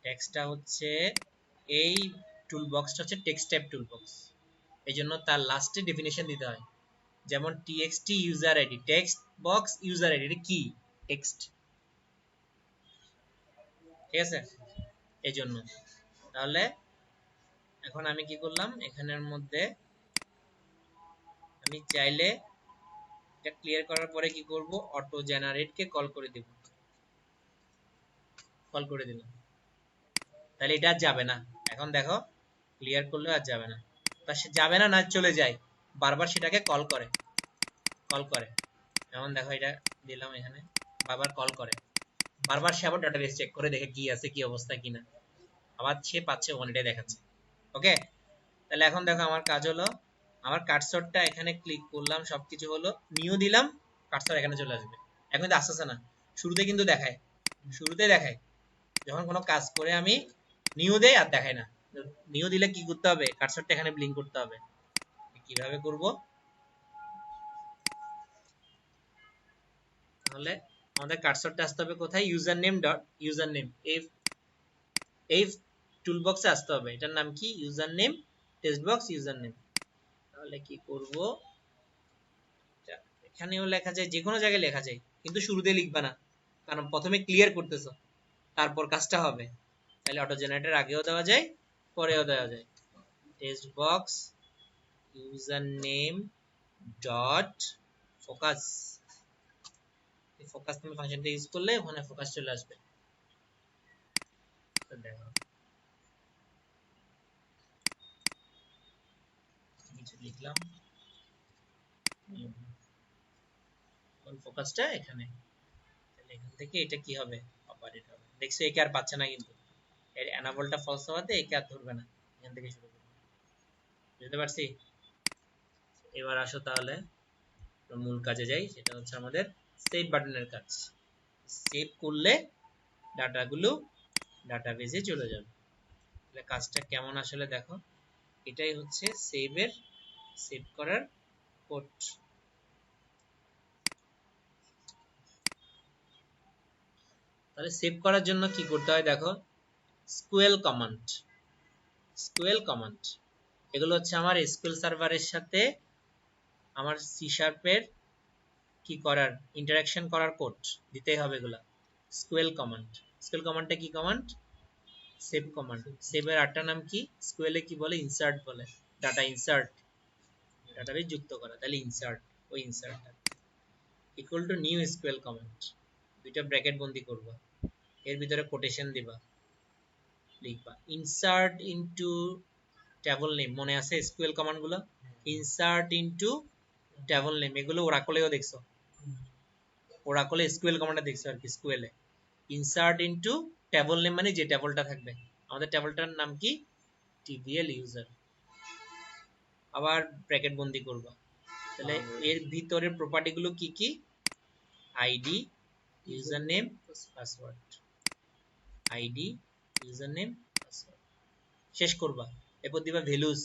টেক্সটটা হচ্ছে এই টুল বক্সটা হচ্ছে টেক্সট টাইপ টুল বক্স, এই জন্য তার লাস্টে ডেফিনেশন দিতে হয়। যেমন txt user ID, text box user ID, এটা কি টেক্সট, ঠিক আছে, এই জন্য। তাহলে এখন আমি কি করলাম, এখানের মধ্যে আমি চাইলে এটা ক্লিয়ার করার পরে কি করব, অটো জেনারেট কে কল করে দিব, কল করে দিলাম। তাহলে এটা আর যাবে না। এখন দেখো ক্লিয়ার করলে আর যাবে না, তা সে যাবে না, না চলে যায়, বারবার সেটাকে কল করে, কল করে। যেমন দেখো এটা দিলাম এখানে, বারবার কল করে, বারবার সে আবার ডাটাবেস চেক করে দেখে কি আছে, কি অবস্থা কিনা, আবার সে পাচ্ছে ওয়ানটাই দেখাচ্ছে। ওকে, তাহলে এখন দেখো আমার কাজ হলো, আমার কার্সরটা এখানে ক্লিক করলাম, সবকিছু হলো, নিউ দিলাম, কার্সর এখানে চলে আসবে। এখন কিন্তু আসতেছে না, শুরুতে কিন্তু দেখায়, শুরুতে দেখায়, যখন কোনো কাজ করে আমি নিউ দেই আর দেখায় না। নিউ দিলে কি করতে হবে, কার্সরটা এখানে ব্লিঙ্ক করতে হবে। কিভাবে করব, তাহলে আমাদের কার্সরটা আসতে হবে কোথায়, user name dot user name, এই টুলবক্সে আসতে হবে, এটার নাম কি, user name text box user name. তাহলে কি করব, এখানেও লেখা যায়, যে কোনো জায়গায় লেখা যায়, কিন্তু শুরুতে লিখবা না, কারণ প্রথমে ক্লিয়ার করতেছো, তারপর কাজটা হবে। তাহলে অটো জেনারেটর আগেও দেওয়া যায়, পরেও দেওয়া যায়, text box user name dot focus, focus তুমি ফাংশনটা ইউজ করলে ওখানে ফোকাস চলে আসবে। দেখো কিছু লিখলাম, ফোকাসটা এখানে, তাহলে এখান থেকে এটা কি হবে, অপারেট হবে। দেখছো একে আর পাচ্ছে না, কিন্তু এর এনাবলটা ফলস হওয়াতে একে আর ধরবে না, এখান থেকে শুরু করবে। বুঝতে পারছি। এবার আসো তাহলে মূল কাজে যাই, সেটা হচ্ছে আমাদের সেভ বাটনের কাজ। সেভ করলে ডাটাগুলো ডাটাবেজে চলে যাবে। তাহলে কাজটা কেমন আসলে দেখো, এটাই হচ্ছে সেভ করার কোড। তাহলে সেভ করার জন্য কি করতে হয় দেখো, স্কুয়েল কমান্ড, স্কুয়েল কমান্ড, এগুলো হচ্ছে আমার এসকিউএল সার্ভারের সাথে আমার সি শার্পের কি করার, ইন্টারাকশন করার কোড দিতেই হবে এগুলা। স্কুয়েল কমান্ড, স্কুয়েল কমান্ডটা কি কমান্ড, সেভ কমান্ড। সেভের আরেকটা নাম কি, স্কুয়েলে কি বলে, ইনসার্ট বলে, ডাটা ইনসার্ট, ডাটাবেজ যুক্ত করা। তাহলে ইনসার্ট, ওই ইনসার্টটা ইকুয়াল টু নিউ স্কুয়েল কমান্ড, দুইটা ব্র্যাকেট বন্দি করবা, এর ভিতরে কোটেশন দিবা, লিখবা ইনসার্ট ইনটু টেবল নেম। মনে আছে এসকিউএল কমান্ড গুলো, ইনসার্ট ইনটু টেবল নেম, এগুলো ওরাকলেও দেখছো, ওরাকলে এসকিউএল কমান্ডটা দেখছো আর কি, স্কুয়েলে ইনসার্ট ইনটু টেবল নেম মানে যে টেবলটা থাকবে, আমাদের টেবলটার নাম কি, টিবিএল ইউজার, আবার ব্র্যাকেট বন্দি করবা। তাহলে এর ভিতরের প্রপার্টি গুলো কি কি, ID user name password, ID user name password, শেষ করবা। এরপর দিবা ভ্যালুস,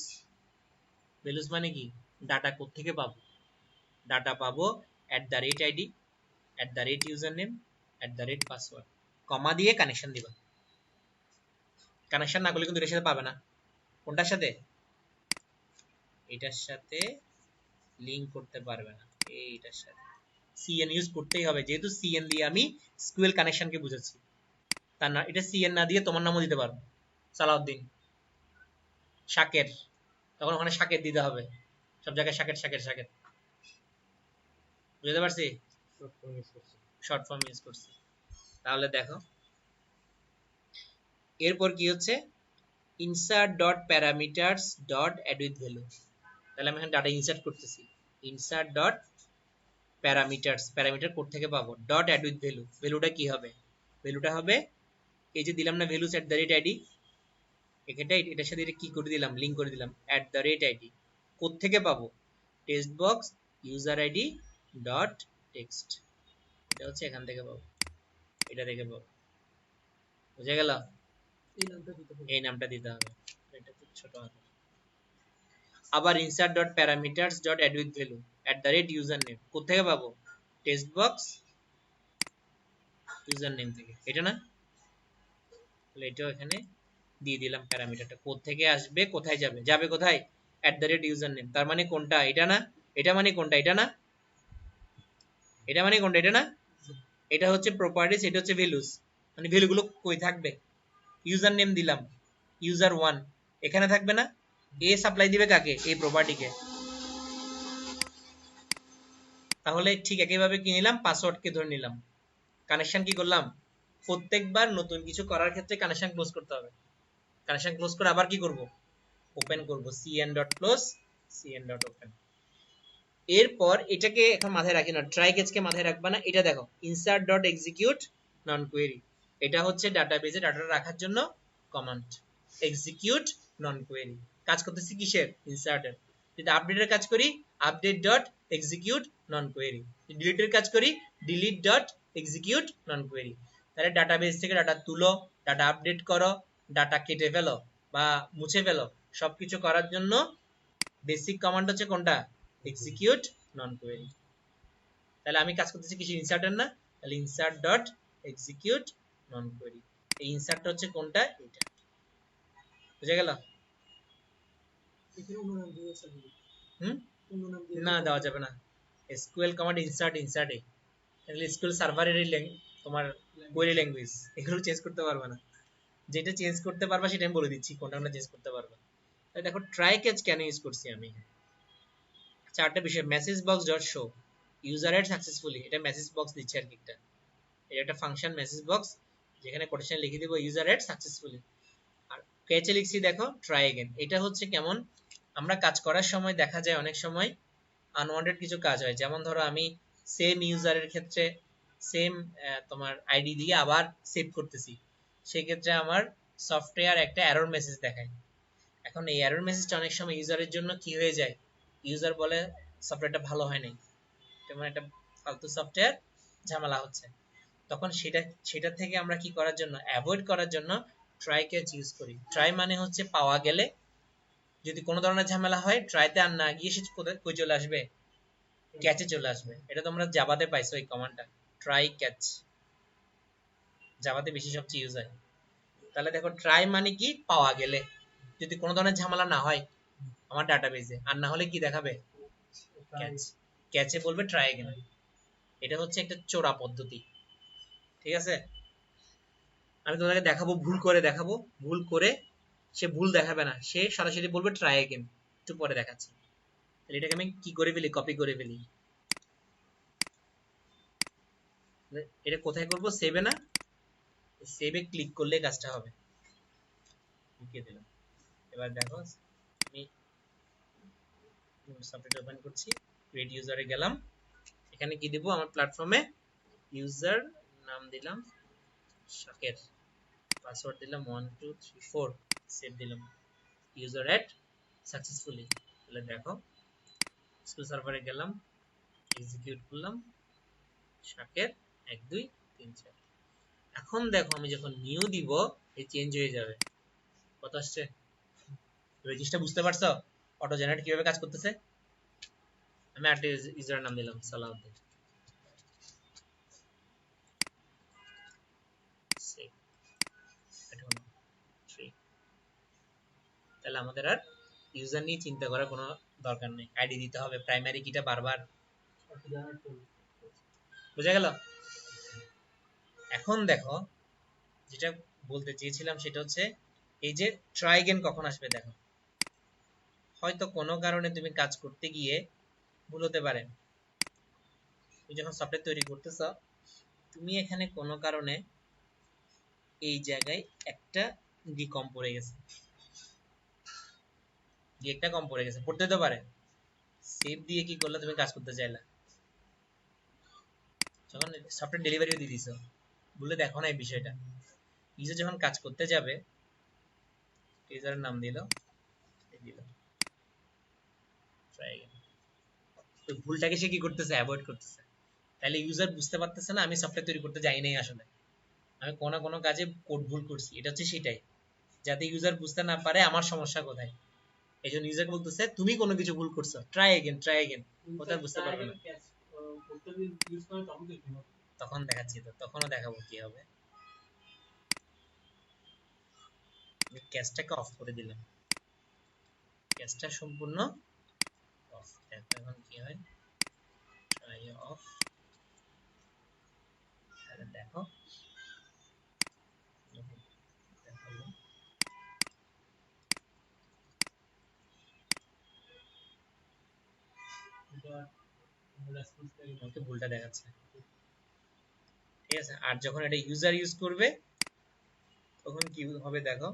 ভ্যালুস মানে কি ডাটা কোথা থেকে পাবো, ডাটা পাবো @id @username @password কমা দিয়ে কানেকশন দিবা, কানেকশন না করলে কিন্তু এটার সাথে পাবে না। কোনটার সাথে, এটার সাথে লিংক করতে পারবে না, এইটার সাথে cn ইউজ করতেই হবে, যেহেতু cn দিয়ে আমি SQL কানেকশনকে বুঝাচ্ছি। তার না এটা cn না দিয়ে তোমার নামও দিতে পারো, সালাউদ্দিন, শাকের, তখন ওখানে শাকের দিতে হবে, সব জায়গায় শাকের শাকের শাকের, বুঝতে পারছি, শর্ট ফর্ম ইউজ করছি। তাহলে দেখো এরপর কি হচ্ছে, insert dot parameters dot add with value, তাহলে আমি এখানে ডাটা ইনসার্ট করতেছি, insert dot parameters, parameter code থেকে পাবো, dot add with value, ভ্যালুটা কি হবে, ভ্যালুটা হবে এই যে দিলাম না ভ্যালুস @id, এখানটা এটার সাথে এটা কি করে দিলাম, লিংক করে দিলাম @id, কোড থেকে পাবো text box user ID dot text, এটা হচ্ছে এখান থেকে পাবো, এটা থেকে পাবো, বুঝা গেল, এই নামটা দিতে হবে, এটা খুব ছোট হাতে। আবার insert dot parameters dot add with value @username, কোথা থেকে পাবো টেক্সট বক্স ইউজার নেম থেকে, এটা না, তাহলে এটাও এখানে দিয়ে দিলাম প্যারামিটারটা, কোথা থেকে আসবে কোথায় যাবে, যাবে কোথায় @username, তার মানে কোনটা, এটা না, এটা মানে কোনটা, এটা না, এটা মানে কোনটা, এটা না, এটা হচ্ছে প্রপার্টিজ, এটা হচ্ছে ভ্যালুস, মানে ভ্যালুগুলো কই থাকবে, ইউজার নেম দিলাম user1, এখানে থাকবে না, এ সাপ্লাই দিবে কাকে, এই প্রপার্টিকে, তাহলে ঠিক একইভাবে কি নিলাম, পাসওয়ার্ডকে ধরে নিলাম, কানেকশন কি করলাম, প্রত্যেকবার নতুন কিছু করার ক্ষেত্রে কানেকশন ক্লোজ করতে হবে, কানেকশন ক্লোজ করে আবার কি করব, ওপেন করব cn.close cn.open। এরপর এটাকে এখন মাথায় রাখি না, ট্রাই কেসকে মাথায় রাখবা না, এটা দেখো insert.execute নন কোয়েরি, এটা হচ্ছে ডাটাবেজে ডাটাটা রাখার জন্য কমান্ড, এক্সিকিউট নন কোয়েরি, কাজ করতেছি কিসের, ইনসার্টের, যদি আপডেটের কাজ করি আপডেট ডট এক্সিকিউট নন কোয়েরি, ডিলিটের কাজ করি ডিলিট ডট এক্সিকিউট নন কোয়েরি। তাহলে ডাটাবেজ থেকে ডাটা তুলো, ডাটা আপডেট করো, ডাটা কেটে ফেলো বা মুছে ফেলো, সবকিছু করার জন্য বেসিক কমান্ড হচ্ছে কোনটা, এক্সিকিউট নন কোয়েরি। তাহলে আমি কাজ করতেছি কিছু ইনসার্টের না, তাহলে ইনসার্ট ডট এক্সিকিউট নন কোয়েরি, এই ইনসার্টটা হচ্ছে কোনটা, এটা, বুঝা গেল, না দেওয়া যাবে না, এসকিউএল কমান্ড ইনসার্ট ইনসার্টে, তাহলে এসকিউএল সার্ভারের তোমার কোয়েরি ল্যাঙ্গুয়েজ, এগুলো চেঞ্জ করতে পারবে না, যেটা চেঞ্জ করতে পারবা সেটা আমি বলে দিচ্ছি কোনটা আমরা চেঞ্জ করতে পারবা। তাহলে দেখো ট্রাই ক্যাচ কেন ইউজ করছি আমি, চারটা বিষয়, message box dot show user add successfully, এটা মেসেজ বক্স দিচ্ছে আর কি, এটা একটা ফাংশন মেসেজ বক্স, যেখানে কোটেশন লিখে দিব ইউজার এড সাকসেসফুলি, আর ক্যাচে লিখছি দেখো ট্রাই এগেন, এটা হচ্ছে কেমন, আমরা কাজ করার সময় দেখা যায় অনেক সময় আনওয়ান্টেড কিছু কাজ হয়, যেমন ধরো আমি সেম ইউজারের ক্ষেত্রে সেম তোমার আইডি দিয়ে আবার সেভ করতেছি, সেই ক্ষেত্রে আমার সফটওয়্যার একটা এরর মেসেজ দেখায়, এখন এই এরর মেসেজটা অনেক সময় ইউজারের জন্য কি হয়ে যায়, ইউজার বলে সফটওয়্যারটা ভালো হয় নাই, তেমন একটা ফালতু সফটওয়্যার, ঝামেলা হচ্ছে, তখন সেটা থেকে আমরা কি করার জন্য, অ্যাভয়েড করার জন্য ট্রাই ক্যাচ ইউজ করি। ট্রাই মানে হচ্ছে পাওয়া গেলে যদি কোনো ধরনের ঝামেলা হয়, ট্রাইতে আর না গিয়ে সে কোথায় কই চলে আসবে, ক্যাচে চলে আসবে, এটা তোমরা জাভাতে পাইছো এই কমান্ডটা, ট্রাই ক্যাচ, জাভাতে বেশি সবচেয়ে ইউজ হয়। তাহলে দেখো ট্রাই মানে কি, পাওয়া গেলে, যদি কোনো ধরনের ঝামেলা না হয় আমার ডাটাবেজে, আর না হলে কি দেখাবে, ক্যাচ, ক্যাচে বলবে ট্রাই এগেন, এটা হচ্ছে একটা চোরা পদ্ধতি, ঠিক আছে, আমি তোমাকে দেখাবো, ভুল করে দেখাবো, ভুল করে সে ভুল দেখাবে না, সে সরাসরি বলবে ট্রাই এগেন, একটু পরে দেখাচ্ছি। তাহলে এটাকে আমি কি করে ফেলি, কপি করে ফেলি, এটা কোথায় করব, সেভে না, সেভে ক্লিক করলে কাজটা হবে, ঢুকিয়ে দিলাম। এবার দেখো আমি সফটওয়্যার ওপেন করছি, ক্রিয়েট ইউজারে গেলাম, এখানে কি দিব, আমার প্ল্যাটফর্মে ইউজার নাম দিলাম শাকের, পাসওয়ার্ড দিলাম 1234, সেভ দিলাম, ইউজার এড সাকসেসফুলি। তাহলে দেখো স্কুল সার্ভারে গেলাম, এক্সিকিউট করলাম, শাকের 1 2 3 4, এখন দেখো আমি যখন নিউ দিব এই চেঞ্জ হয়ে যাবে, কত আসছে, রেজিস্টার বুঝতে পারছো, অটো জেনারেট কিভাবে কাজ করতেছে, আমি একটা ইউজার নাম দিলাম সালাউদ্দিন, সেভ, এটা হলো 3। তাহলে আমাদের আর ইউজার নিয়ে চিন্তা করার কোনো দরকার নেই, আইডি দিতে হবে, প্রাইমারি কিটা বারবার, বুঝা গেল? এখন দেখো যেটা বলতে চেয়েছিলাম সেটা হচ্ছে এই যে ট্রাই এগেইন কখন আসবে দেখো, হয়তো কোনো কারণে তুমি কাজ করতে গিয়ে ভুল হতে পারে, তুমি যখন সফটওয়্যার তৈরি করতেছ তুমি এখানে কোনো কারণে এই জায়গায় একটা ডি কম পড়ে গেছে, ডি একটা কম পড়ে গেছে, পড়তে তো পারে, সেভ দিয়ে কি করলে তুমি কাজ করতে চাইলা, যখন সফটওয়্যার ডেলিভারিও দিয়ে দিছো, বলে দেখো না এই বিষয়টা, ইউজার যখন কাজ করতে যাবে ইউজারের নাম দিল, দিল ট্রাই এগেইন, তো ভুলটাকে সে কি করতেছে, অ্যাভয়েড করতেছে, তাহলে ইউজার বুঝতে পারতেছে না আমি সফটওয়্যার তৈরি করতে যাই নাই, আসলে আমি কোনো না কোনো কাজে কোড ভুল করছি, এটা হচ্ছে সেটাই, যাতে ইউজার বুঝতে না পারে আমার সমস্যা কোথায়, এই জন্য ইউজার বলতেছে তুমি কোনো কিছু ভুল করছো, ট্রাই এগেইন ট্রাই এগেইন, ওটা বুঝতে পারবে না, তখন দেখাচ্ছি, তো তখনও দেখাবো কি হবে, আমি ক্যাশটাকে অফ করে দিলাম, ক্যাশটা সম্পূর্ণ অফ, দেখো এখন কি হয়, ট্রাই অফ, তাহলে দেখো দেখালো, আমাকে ভুলটা দেখাচ্ছে, ঠিক আছে, আর যখন এটা ইউজার ইউজ করবে তখন কি হবে দেখো,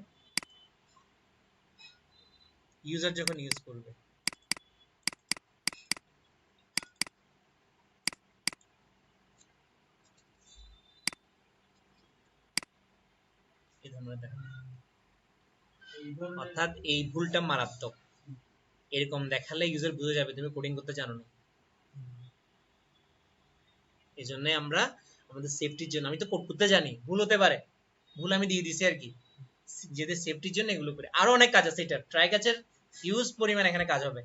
ইউজার যখন ইউজ করবে এই ধরনের দেখো, অর্থাৎ এই ভুলটা মারাত্মক, এরকম দেখালে ইউজার বুঝে যাবে তুমি কোডিং করতে জানো না, এই জন্য আমরা আমাদের সেফটির জন্য, আমি তো কোড করতে জানি, ভুল হতে পারে, ভুল আমি দিয়ে দিছি আর কি, যেদের সেফটির জন্য এগুলো করে, আরো অনেক কাজ আছে, এটা ট্রাই কাজের ইউজ পরিমাণ এখানে কাজ হবে,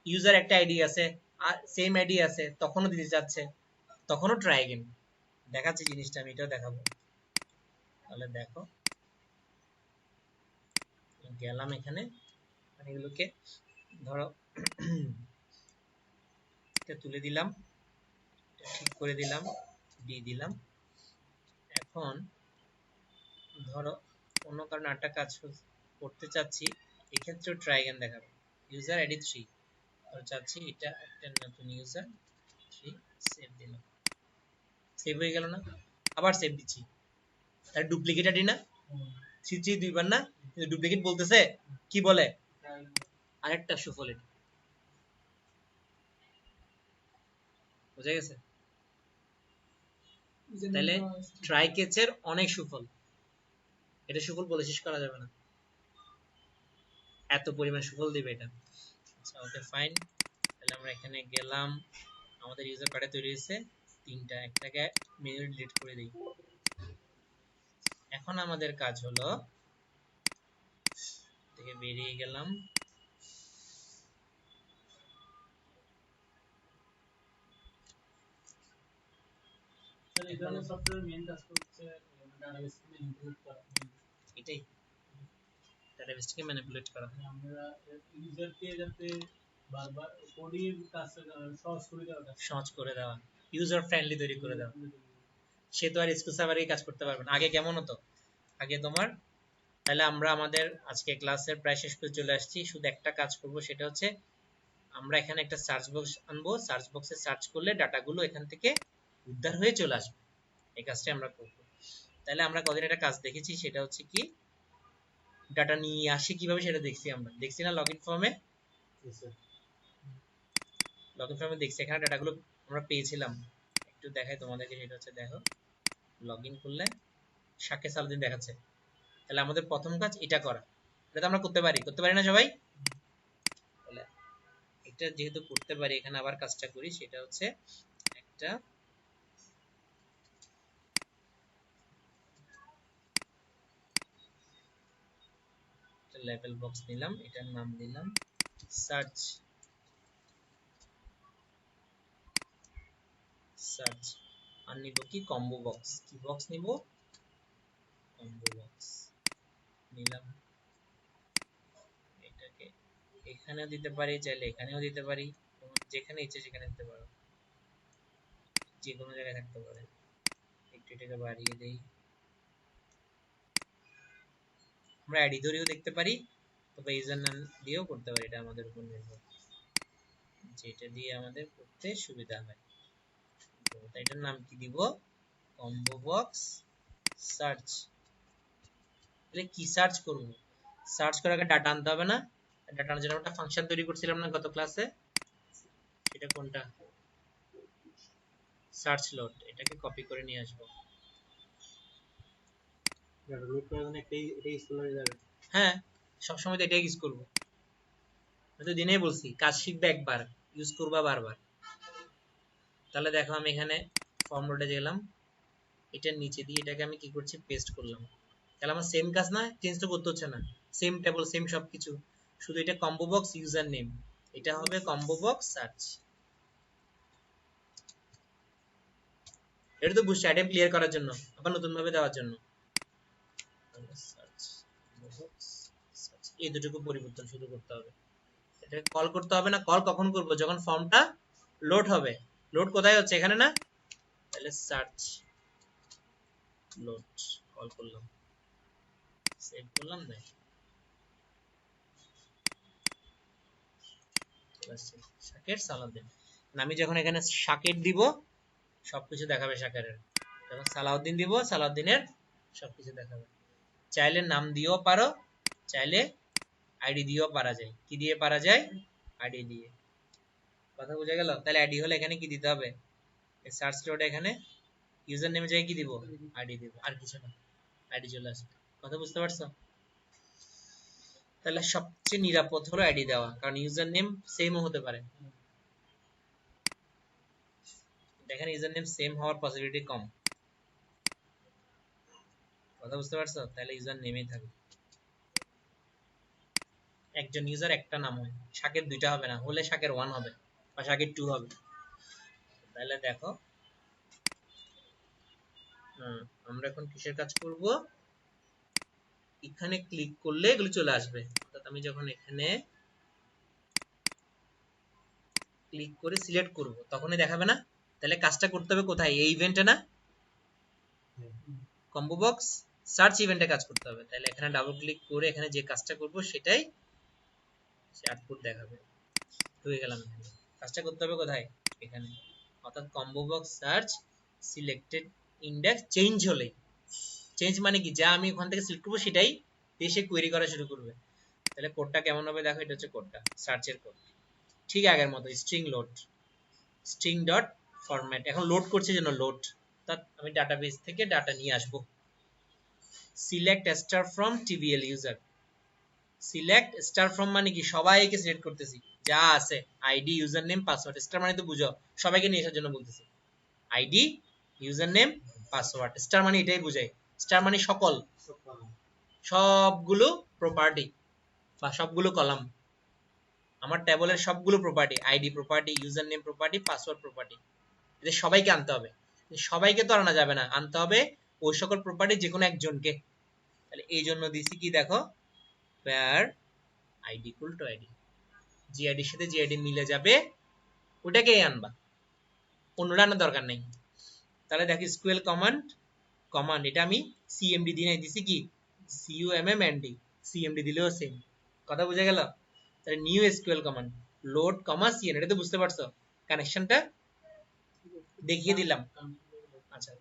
ইউজার একটা আইডি আছে আর সেম আইডি আছে তখনও দিতে যাচ্ছে, তখনও ট্রাই এগেইন, দেখাচ্ছি জিনিসটা, আমি এটাও দেখাবো, তাহলে দেখো গেলাম এখানে, এগুলোকে ধরো এটা তুলে দিলাম, ঠিক করে দিলাম, দিয়ে দিলাম, এখন ধরো অন্য কারণে একটা কাজ করতে চাচ্ছি, এক্ষেত্রেও ট্রাই এগেইন দেখাবে, ইউজার আইডি 3, ধরো চাচ্ছি এটা একটা নতুন ইউজার 3, সেভ দিলাম, সেভ হয়ে গেল না, আবার সেভ দিচ্ছি, তাহলে ডুপ্লিকেট আইডি না, 3 দুইবার না, কিন্তু ডুপ্লিকেট বলতেছে, কি বলে, আরেকটা সুফল, এটা বুঝা গেছে, তাহলে ট্রাই ক্যাচের অনেক সুফল, এটা সুফল বলে শেষ করা যাবে না, এত পরিমাণ সুফল দিবে এটা, আচ্ছা ওকে ফাইন, তাহলে আমরা এখানে গেলাম, আমাদের ইউজার কার্ডে তৈরি হয়েছে 3টা, একটাকে ম্যানুয়ালি ডিলিট করে দিই, এখন আমাদের কাজ হলো থেকে বেরিয়ে গেলাম, এটাই ডাটাবেসকে ম্যানিপুলেট করা, আমরা ইউজারকে যাতে বারবার কোডের কাজটা সহজ করে দেওয়া, ইউজার ফ্রেন্ডলি তৈরি করে দেওয়া, সে তো আর এসকিউএল সার্ভারে কাজ করতে পারবে না, আগে কেমন হতো, আগে তোমার, তাহলে আমরা আমাদের আজকে ক্লাসের প্রায় শেষ পর্যন্ত চলে আসছি, শুধু একটা কাজ করব, সেটা হচ্ছে আমরা এখানে একটা সার্চ বক্স আনবো, সার্চ বক্সে সার্চ করলে ডাটাগুলো এখান থেকে উদ্ধার হয়ে চলে আসবে, এই কাজটা আমরা করব, তাহলে আমরা কদিন একটা কাজ দেখেছি, সেটা হচ্ছে কি ডাটা নিয়ে আসি কিভাবে সেটা দেখছি, আমরা দেখছি না লগইন ফর্মে, লগইন ফর্মে দেখছি, এখানে ডাটাগুলো আমরা পেয়েছিলাম, একটু দেখাই তোমাদেরকে, সেটা হচ্ছে দেখো লগইন করলে শাকে সালদিন দেখাচ্ছে, তাহলে আমাদের প্রথম কাজ এটা করা, এটা তো আমরা করতে পারি, করতে পারি না সবাই, তাহলে এটা যেহেতু করতে পারি, এখানে আবার কাজটা করি, সেটা হচ্ছে একটা লেভেল বক্স নিলাম, এটার নাম দিলাম সার্চ সার্চ আর নিব কি কম্বো বক্স, কি বক্স নিব, কম্বো বক্স নিলাম। এটাকে এখানেও দিতে পারি, চাইলে এখানেও দিতে পারি, যেখানে ইচ্ছে সেখানে দিতে পারো, যে কোনো জায়গায় থাকতে পারে। একটু এটাকে বাড়িয়ে দেই। আমরা আইডি ধরেও দেখতে পারি, তবে ইউজার নাম দিয়েও করতে পারি, এটা আমাদের উপর নির্ভর, যেটা দিয়ে আমাদের করতে সুবিধা হয়। তো এটার নাম কি দিব, কম্বো বক্স সার্চ। তাহলে কি সার্চ করব, সার্চ করার আগে ডাটা আনতে হবে না? ডাটা আনার জন্য একটা ফাংশন তৈরি করছিলাম না গত ক্লাসে, এটা কোনটা, সার্চ লোড। এটাকে কপি করে নিয়ে আসবো। হ্যাঁ, সবসময় তো এটাই ইউজ করবো। আমি তো দিনেই বলছি কাজ শিখবে একবার, ইউজ করবা বারবার। তাহলে দেখো আমি এখানে ফর্ম লোডে গেলাম, এটার নিচে দিয়ে এটাকে আমি কি করছি, পেস্ট করলাম। তাহলে আমার সেম কাজ না, চেঞ্জ তো করতে হচ্ছে না, সেম টেবল সেম সবকিছু, শুধু এটা কম্বো বক্স ইউজার নেম, এটা হবে কম্বো বক্স সার্চ। এটা তো বুঝছি, আইটেম ক্লিয়ার করার জন্য, আবার নতুন ভাবে দেওয়ার জন্য। এই দুটোকে পরিবর্তন শুরু করতে হবে, এটাকে কল করতে হবে না। কল কখন করব, যখন ফর্মটা লোড হবে। লোড কোথায় হচ্ছে, এখানে না? তাহলে সার্চ লোড কল করলাম, সেভ করলাম, দেখ শাকের সালাউদ্দিন। আমি যখন এখানে শাকের দিব সবকিছু দেখাবে শাকেরের, যখন সালাউদ্দিন দিব সালাউদ্দিনের সবকিছু দেখাবে। চাইলে নাম দিয়েও পারো, চাইলে আইডি দিয়েও পারা যায়। কি দিয়ে পারা যায়, আইডি দিয়ে। কথা বোঝা গেল? তাহলে আইডি হলে এখানে কি দিতে হবে, সার্চ লোডে এখানে ইউজার নেমে যাই কি দিব, আইডি দিব, আর কিছু না, আইডি চলে আসবে। কথা বুঝতে পারছো? তাহলে সবচেয়ে নিরাপদ হলো আইডি দেওয়া, কারণ ইউজার নেম সেমও হতে পারে। দেখেন ইউজার নেম সেম হওয়ার পসিবিলিটি কম। কথা বুঝতে পারছো? তাহলে ইউজার নেমেই থাকবে। একজন ইউজার একটা নাম হয়, শাকের দুইটা হবে না, হলে শাকের 1 হবে বা শাকের 2 হবে। তাহলে দেখো আমরা এখন কিসের কাজ করব, এখানে ক্লিক করলে এগুলো চলে আসবে। অর্থাৎ আমি যখন এখানে ক্লিক করে সিলেক্ট করব তখনই দেখাবে না? তাহলে কাজটা করতে হবে কোথায়, এই ইভেন্টে না, কম্বো বক্স সার্চ ইভেন্টে কাজ করতে হবে। তাহলে এখানে ডাবল ক্লিক করে এখানে যে কাজটা করব সেটাই সে আউটপুট দেখাবে। হয়ে গেলাম, এখানে কাজটা করতে হবে কোথায়, এখানে। অর্থাৎ combo box search selected index change হলে, চেঞ্জ মানে কি, যা আমি ওখান থেকে সিলেক্ট করবো সেটাই এসে কোয়েরি করা শুরু করবে। তাহলে কোডটা কেমন হবে দেখো, এটা হচ্ছে কোডটা, সার্চের কোড, ঠিক আগের মতো string load, string dot format. এখন লোড করছে জন্য লোড, অর্থাৎ আমি ডাটাবেস থেকে ডাটা নিয়ে আসবো। Select star from TBL user, select star from মানে কি, সবাইকে সিলেক্ট করতেছি যা আছে, ID user name password. Star মানে তো বুঝো, সবাইকে নিয়ে আসার জন্য বলতেছি, ID user name password. Star মানে এটাই বোঝায়, স্টার মানে সকল, সবগুলো প্রপার্টি বা সবগুলো কলাম, আমার টেবলের সবগুলো property, ID property, user name property, password property, এদের সবাইকে আনতে হবে। সবাইকে তো আনা যাবে না, আনতে হবে ওই সকল প্রপার্টি যে কোনো একজনকে। তাহলে এই জন্য দিছি কি দেখো, where id equal to id, যে আইডির সাথে যে আইডি মিলে যাবে ওটাকেই আনবা, অন্যটা আনার দরকার নেই। তাহলে দেখো এসকিউএল কমান্ড, কমান্ড এটা আমি সিএমডি দিয়ে দিছি কি, সিইউএমএমএনডি, সিএমডি দিলেও সেম। কথা বুঝে গেল? তাহলে new SQL command load comma CN, এটা তো বুঝতে পারছো, কানেকশনটা দেখিয়ে দিলাম। আচ্ছা,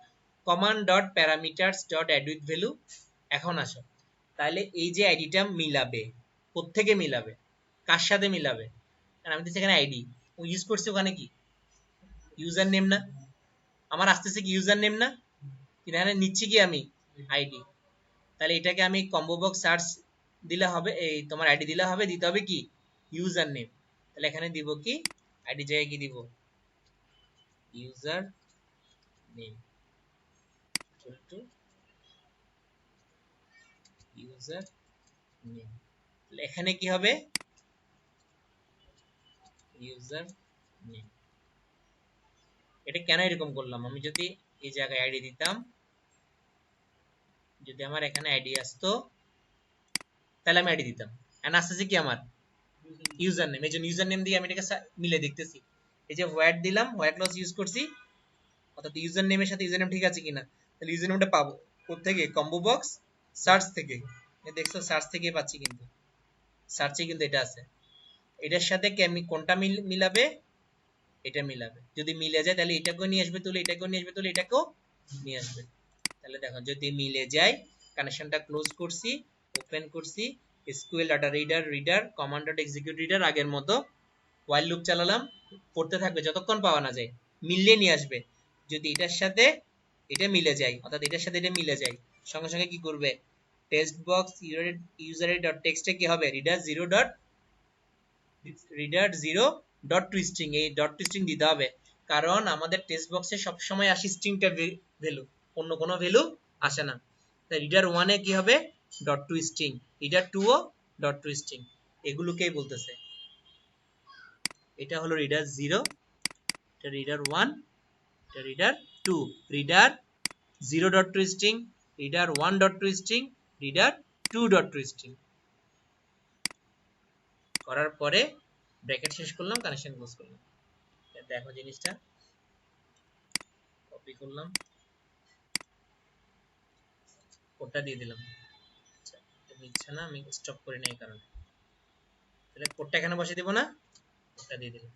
command dot parameters dot add with value. এখন আসো, তাহলে এই যে আইডিটা মিলাবে, কোত্থেকে মিলাবে, কার সাথে মিলাবে, কারণ আমি তো সেখানে আইডি ও ইউজ করছি, ওখানে কি ইউজার নেম না, আমার আসতেছে কি ইউজার নেম না, এখানে নিচ্ছি কি আমি আইডি। তাহলে এটাকে আমি কম্বো বক্স সার্চ দিলে হবে, এই তোমার আইডি দিলে হবে, দিতে হবে কি ইউজার নেম। তাহলে এখানে দিব কি, আইডি জায়গায় কি দিব, user name to user name. তাহলে এখানে কি হবে, ইউজার নেম। এটা কেন এরকম করলাম, আমি যদি এই জায়গায় আইডি দিতাম, যদি আমার এখানে আইডি আসতো তাহলে আমি আইডি দিতাম, এন্ড আসতেছে কি আমার ইউজার নেম। এই জন্য ইউজার নেম দিয়ে আমি এটাকে মিলে দেখতেছি। এই যে হোয়াট দিলাম, হোয়াট ক্লজ ইউজ করছি, অর্থাৎ ইউজার নেমের সাথে ইউজার নেম ঠিক আছে কিনা। তাহলে ইউজার নেমটা পাবো কোত্থেকে, কম্বো বক্স সার্চ থেকে। দেখছো সার্চ থেকে পাচ্ছি, কিন্তু সার্চে কিন্তু এটা আছে। এটার সাথে কি আমি কোনটা মিলাবে, এটা মিলাবে। যদি মিলে যায় তাহলে এটাকেও নিয়ে আসবে তুলে, এটাকেও নিয়ে আসবে তুলে, এটাকেও নিয়ে আসবে। তাহলে দেখো যদি মিলে যায়, কানেকশনটা ক্লোজ করছি, ওপেন করছি, SQL data reader reader command dot execute reader আগের মতো হোয়াইল লুপ চালালাম, পড়তে থাকবে যতক্ষণ পাওয়া না যায়, মিললে নিয়ে আসবে। যদি এটার সাথে এটা মিলে যায়, অর্থাৎ এটার সাথে এটা মিলে যায়, সঙ্গে সঙ্গে কি করবে, টেক্সট বক্স ইউজারের ডট টেক্সটে কি হবে, reader zero dot to string, এই ডট টু স্ট্রিং দিতে হবে, কারণ আমাদের টেক্সট বক্সে সবসময় আসে স্ট্রিংটা ভ্যালু, অন্য কোনো ভ্যালু আসে না। তাই রিডার ওয়ানে কি হবে, dot to string, reader two ও ডট টু স্ট্রিং, এগুলোকেই বলতেছে। এটা হলো রিডার জিরো, এটা রিডার ওয়ান, এটা reader two, reader zero dot to string, reader one dot to string, reader two dot to string. করার পরে ব্র্যাকেট শেষ করলাম, কানেকশন ক্লোজ করলাম। দেখো জিনিসটা কপি করলাম, কোডটা দিয়ে দিলাম। আচ্ছা এটা মিলছে না, আমি স্টপ করি না এই কারণে। তাহলে কোডটা এখানে বসে দিব না, কোডটা দিয়ে দিলাম।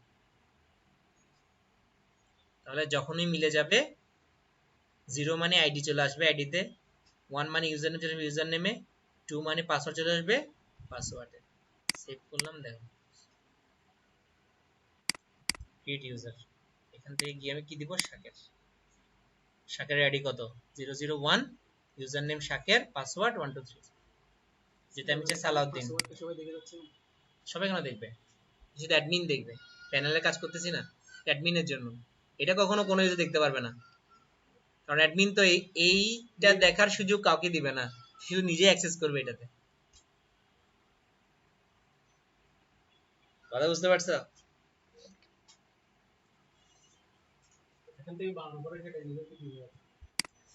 তাহলে যখনই মিলে যাবে, জিরো মানে আইডি চলে আসবে আইডিতে, ওয়ান মানে ইউজার নেম চলে আসবে ইউজার নেমে, টু মানে পাসওয়ার্ড চলে আসবে পাসওয়ার্ডে। সেভ করলাম, দেখো ক্রিয়েট ইউজার, এখান থেকে গিয়ে আমি কি দিব, শাকের। শাকের আইডি কত, 001, ইউজার নেম শাকের, পাসওয়ার্ড 123, যেটা আমি চাই সালাউদ্দিন। সবাই কেন দেখবে, শুধু অ্যাডমিন দেখবে, প্যানেলে কাজ করতেছি না, অ্যাডমিনের জন্য। এটা কখনো কোনো ইউজার দেখতে পারবে না, কারণ অ্যাডমিন তো এইটা দেখার সুযোগ কাউকে দিবে না, শুধু নিজে অ্যাক্সেস করবে এটাতে। কথা বুঝতে পারছো?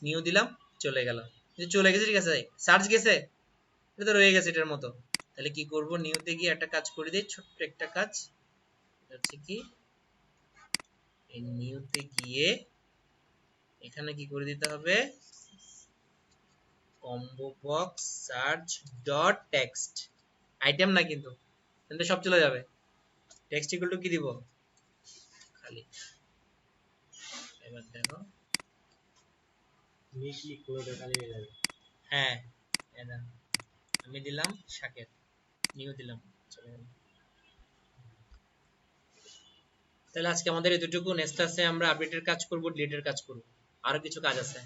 নিউ দিলাম, চলে গেল, চলে গেছে, ঠিক আছে, সার্চ গেছে, এটা তো রয়ে গেছে এটার মতো। তাহলে কি করব, নিউতে গিয়ে একটা কাজ করে দিই, ছোট্ট একটা কাজ হচ্ছে কি, এই নিউতে গিয়ে এখানে কি করে দিতে হবে, combo box search dot text, item না কিন্তু, কিন্তু সব চলে যাবে। টেক্সট ইকুয়াল টু কি দিব, খালি। এবার দেখো ক্লিক করে দাও, খালি হয়ে যাবে। হ্যাঁ এটা আমি দিলাম শাকের, নিউ দিলাম, চলে গেল। তাহলে আজকে আমাদের এতটুকু, নেক্সট ক্লাসে আমরা আপডেটের কাজ করব, ডিলিটের কাজ করব, আরো কিছু কাজ আছে।